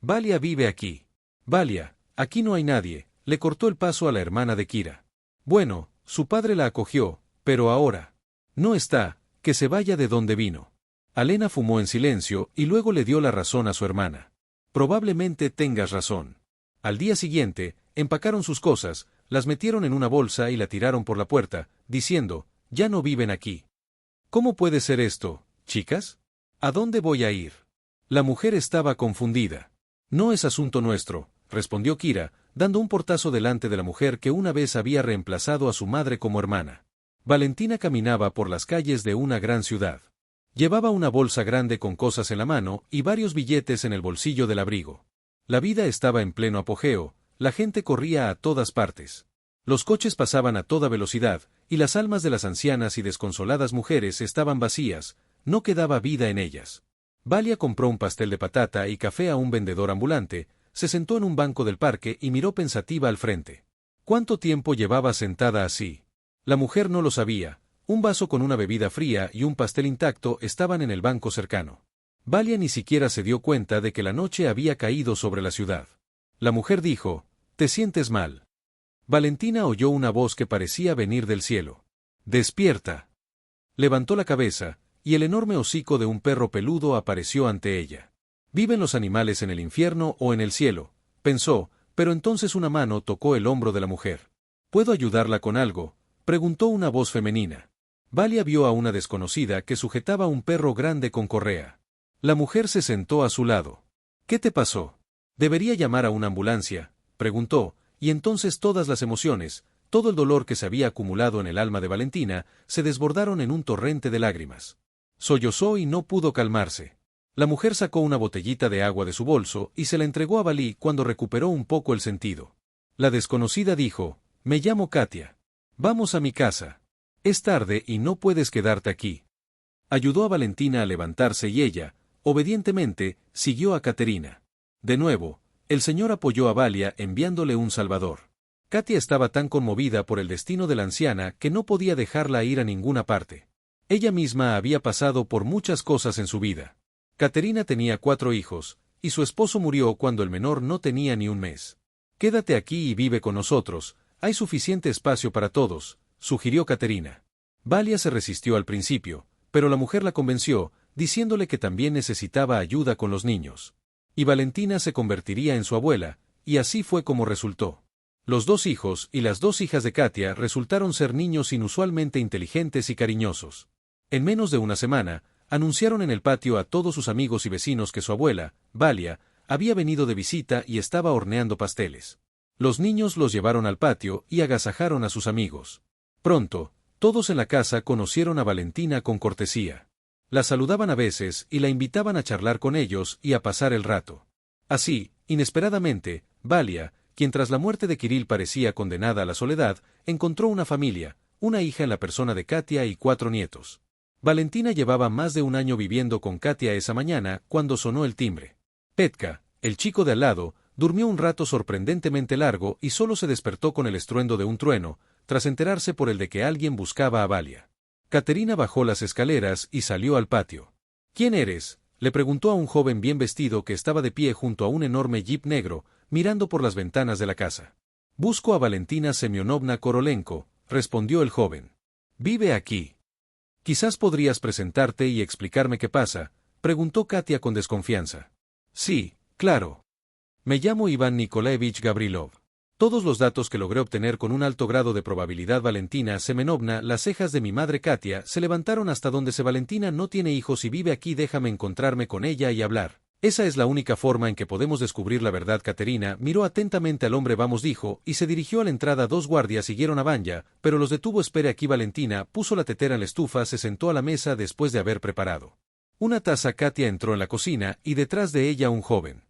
Valia vive aquí. Valia, aquí no hay nadie, le cortó el paso a la hermana de Kira. Bueno, su padre la acogió, pero ahora. No está, que se vaya de donde vino. Alena fumó en silencio y luego le dio la razón a su hermana. Probablemente tengas razón. Al día siguiente, empacaron sus cosas, las metieron en una bolsa y la tiraron por la puerta, diciendo, ya no viven aquí. ¿Cómo puede ser esto, chicas? ¿A dónde voy a ir? La mujer estaba confundida. No es asunto nuestro, respondió Kira, dando un portazo delante de la mujer que una vez había reemplazado a su madre como hermana. Valentina caminaba por las calles de una gran ciudad. Llevaba una bolsa grande con cosas en la mano y varios billetes en el bolsillo del abrigo. La vida estaba en pleno apogeo, la gente corría a todas partes. Los coches pasaban a toda velocidad, y las almas de las ancianas y desconsoladas mujeres estaban vacías, no quedaba vida en ellas. Valia compró un pastel de patata y café a un vendedor ambulante, se sentó en un banco del parque y miró pensativa al frente. ¿Cuánto tiempo llevaba sentada así? La mujer no lo sabía. Un vaso con una bebida fría y un pastel intacto estaban en el banco cercano. Valia ni siquiera se dio cuenta de que la noche había caído sobre la ciudad. La mujer dijo, ¿te sientes mal? Valentina oyó una voz que parecía venir del cielo. ¡Despierta! Levantó la cabeza, y el enorme hocico de un perro peludo apareció ante ella. ¿Viven los animales en el infierno o en el cielo?, pensó, pero entonces una mano tocó el hombro de la mujer. ¿Puedo ayudarla con algo?, preguntó una voz femenina. Valia vio a una desconocida que sujetaba un perro grande con correa. La mujer se sentó a su lado. ¿Qué te pasó? ¿Debería llamar a una ambulancia?, preguntó, y entonces todas las emociones, todo el dolor que se había acumulado en el alma de Valentina, se desbordaron en un torrente de lágrimas. Sollozó y no pudo calmarse. La mujer sacó una botellita de agua de su bolso y se la entregó a Valí cuando recuperó un poco el sentido. La desconocida dijo, me llamo Katia. Vamos a mi casa. Es tarde y no puedes quedarte aquí. Ayudó a Valentina a levantarse y ella, obedientemente, siguió a Caterina. De nuevo, el señor apoyó a Valia enviándole un salvador. Katia estaba tan conmovida por el destino de la anciana que no podía dejarla ir a ninguna parte. Ella misma había pasado por muchas cosas en su vida. Caterina tenía 4 hijos, y su esposo murió cuando el menor no tenía ni un mes. Quédate aquí y vive con nosotros, hay suficiente espacio para todos, sugirió Caterina. Valia se resistió al principio, pero la mujer la convenció, diciéndole que también necesitaba ayuda con los niños. Y Valentina se convertiría en su abuela, y así fue como resultó. Los 2 hijos y las 2 hijas de Katia resultaron ser niños inusualmente inteligentes y cariñosos. En menos de una semana, anunciaron en el patio a todos sus amigos y vecinos que su abuela, Valia, había venido de visita y estaba horneando pasteles. Los niños los llevaron al patio y agasajaron a sus amigos. Pronto, todos en la casa conocieron a Valentina con cortesía. La saludaban a veces y la invitaban a charlar con ellos y a pasar el rato. Así, inesperadamente, Valia, quien tras la muerte de Kirill parecía condenada a la soledad, encontró una familia, una hija en la persona de Katia y 4 nietos. Valentina llevaba más de un año viviendo con Katia esa mañana cuando sonó el timbre. Petka, el chico de al lado, durmió un rato sorprendentemente largo y solo se despertó con el estruendo de un trueno, tras enterarse por el de que alguien buscaba a Valia. Caterina bajó las escaleras y salió al patio. ¿Quién eres?, le preguntó a un joven bien vestido que estaba de pie junto a un enorme jeep negro, mirando por las ventanas de la casa. Busco a Valentina Semyonovna Korolenko, respondió el joven. Vive aquí. Quizás podrías presentarte y explicarme qué pasa, preguntó Katia con desconfianza. Sí, claro. Me llamo Iván Nikolaevich Gabrilov. Todos los datos que logré obtener con un alto grado de probabilidad. Valentina Semenovna, las cejas de mi madre Katia se levantaron hasta donde se Valentina no tiene hijos y vive aquí. Déjame encontrarme con ella y hablar. Esa es la única forma en que podemos descubrir la verdad. Caterina miró atentamente al hombre. Vamos, dijo, y se dirigió a la entrada. Dos guardias siguieron a Vanya, pero los detuvo. Espere aquí. Valentina puso la tetera en la estufa, se sentó a la mesa después de haber preparado una taza. Katia entró en la cocina, y detrás de ella un joven.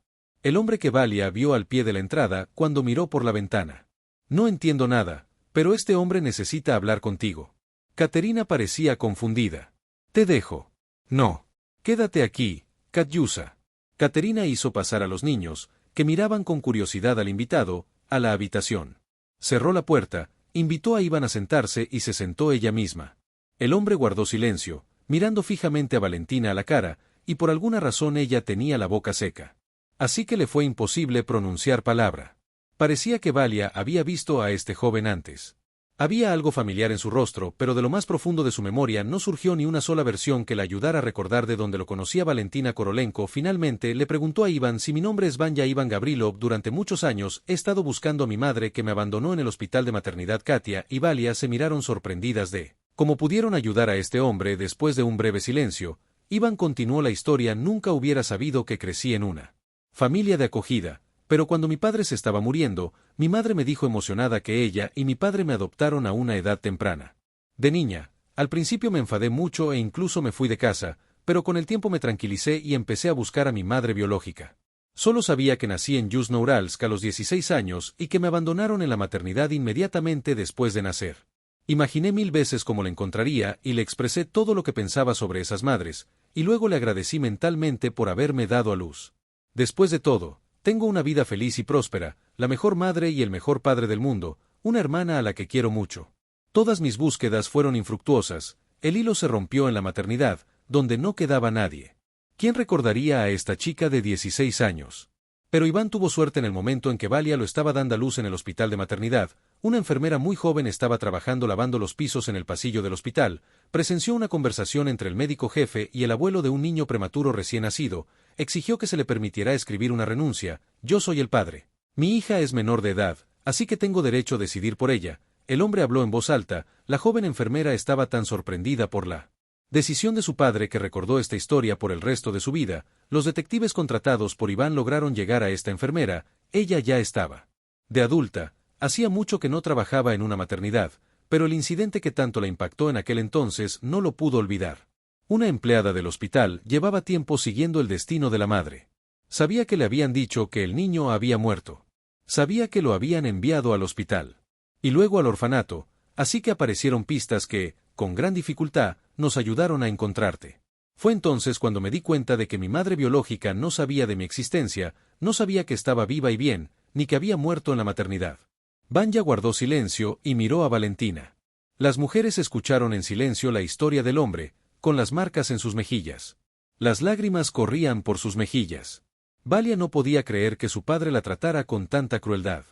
El hombre que Valia vio al pie de la entrada, cuando miró por la ventana. No entiendo nada, pero este hombre necesita hablar contigo. Caterina parecía confundida. Te dejo. No. Quédate aquí, Katyusa. Caterina hizo pasar a los niños, que miraban con curiosidad al invitado, a la habitación. Cerró la puerta, invitó a Iván a sentarse y se sentó ella misma. El hombre guardó silencio, mirando fijamente a Valentina a la cara, y por alguna razón ella tenía la boca seca. Así que le fue imposible pronunciar palabra. Parecía que Valia había visto a este joven antes. Había algo familiar en su rostro, pero de lo más profundo de su memoria no surgió ni una sola versión que la ayudara a recordar de dónde lo conocía. Valentina Korolenko finalmente le preguntó a Iván si mi nombre es Vanya Iván Gavrilov. Durante muchos años he estado buscando a mi madre, que me abandonó en el hospital de maternidad. Katia y Valia se miraron sorprendidas de cómo pudieron ayudar a este hombre. Después de un breve silencio, Iván continuó la historia. Nunca hubiera sabido que crecí en una familia de acogida. Pero cuando mi padre se estaba muriendo, mi madre me dijo emocionada que ella y mi padre me adoptaron a una edad temprana. De niña, al principio me enfadé mucho e incluso me fui de casa, pero con el tiempo me tranquilicé y empecé a buscar a mi madre biológica. Solo sabía que nací en Yuzhno-Uralsk a los 16 años y que me abandonaron en la maternidad inmediatamente después de nacer. Imaginé 1000 veces cómo la encontraría y le expresé todo lo que pensaba sobre esas madres, y luego le agradecí mentalmente por haberme dado a luz. Después de todo, tengo una vida feliz y próspera, la mejor madre y el mejor padre del mundo, una hermana a la que quiero mucho. Todas mis búsquedas fueron infructuosas, el hilo se rompió en la maternidad, donde no quedaba nadie. ¿Quién recordaría a esta chica de 16 años? Pero Iván tuvo suerte en el momento en que Valia lo estaba dando a luz en el hospital de maternidad. Una enfermera muy joven estaba trabajando lavando los pisos en el pasillo del hospital. Presenció una conversación entre el médico jefe y el abuelo de un niño prematuro recién nacido. Exigió que se le permitiera escribir una renuncia. Yo soy el padre. Mi hija es menor de edad, así que tengo derecho a decidir por ella. El hombre habló en voz alta. La joven enfermera estaba tan sorprendida por la decisión de su padre que recordó esta historia por el resto de su vida. Los detectives contratados por Iván lograron llegar a esta enfermera. Ella ya estaba de adulta. Hacía mucho que no trabajaba en una maternidad, pero el incidente que tanto la impactó en aquel entonces no lo pudo olvidar. Una empleada del hospital llevaba tiempo siguiendo el destino de la madre. Sabía que le habían dicho que el niño había muerto. Sabía que lo habían enviado al hospital. Y luego al orfanato, así que aparecieron pistas que, con gran dificultad, nos ayudaron a encontrarte. Fue entonces cuando me di cuenta de que mi madre biológica no sabía de mi existencia, no sabía que estaba viva y bien, ni que había muerto en la maternidad. Vanya guardó silencio y miró a Valentina. Las mujeres escucharon en silencio la historia del hombre, con las marcas en sus mejillas. Las lágrimas corrían por sus mejillas. Valia no podía creer que su padre la tratara con tanta crueldad.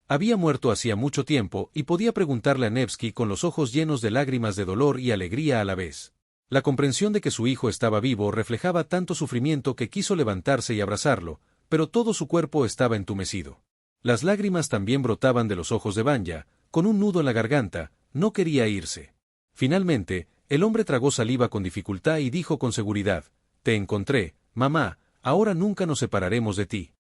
Había muerto hacía mucho tiempo y podía preguntarle a Nevsky con los ojos llenos de lágrimas de dolor y alegría a la vez. La comprensión de que su hijo estaba vivo reflejaba tanto sufrimiento que quiso levantarse y abrazarlo, pero todo su cuerpo estaba entumecido. Las lágrimas también brotaban de los ojos de Vanya, con un nudo en la garganta, no quería irse. Finalmente, el hombre tragó saliva con dificultad y dijo con seguridad: «Te encontré, mamá, ahora nunca nos separaremos de ti».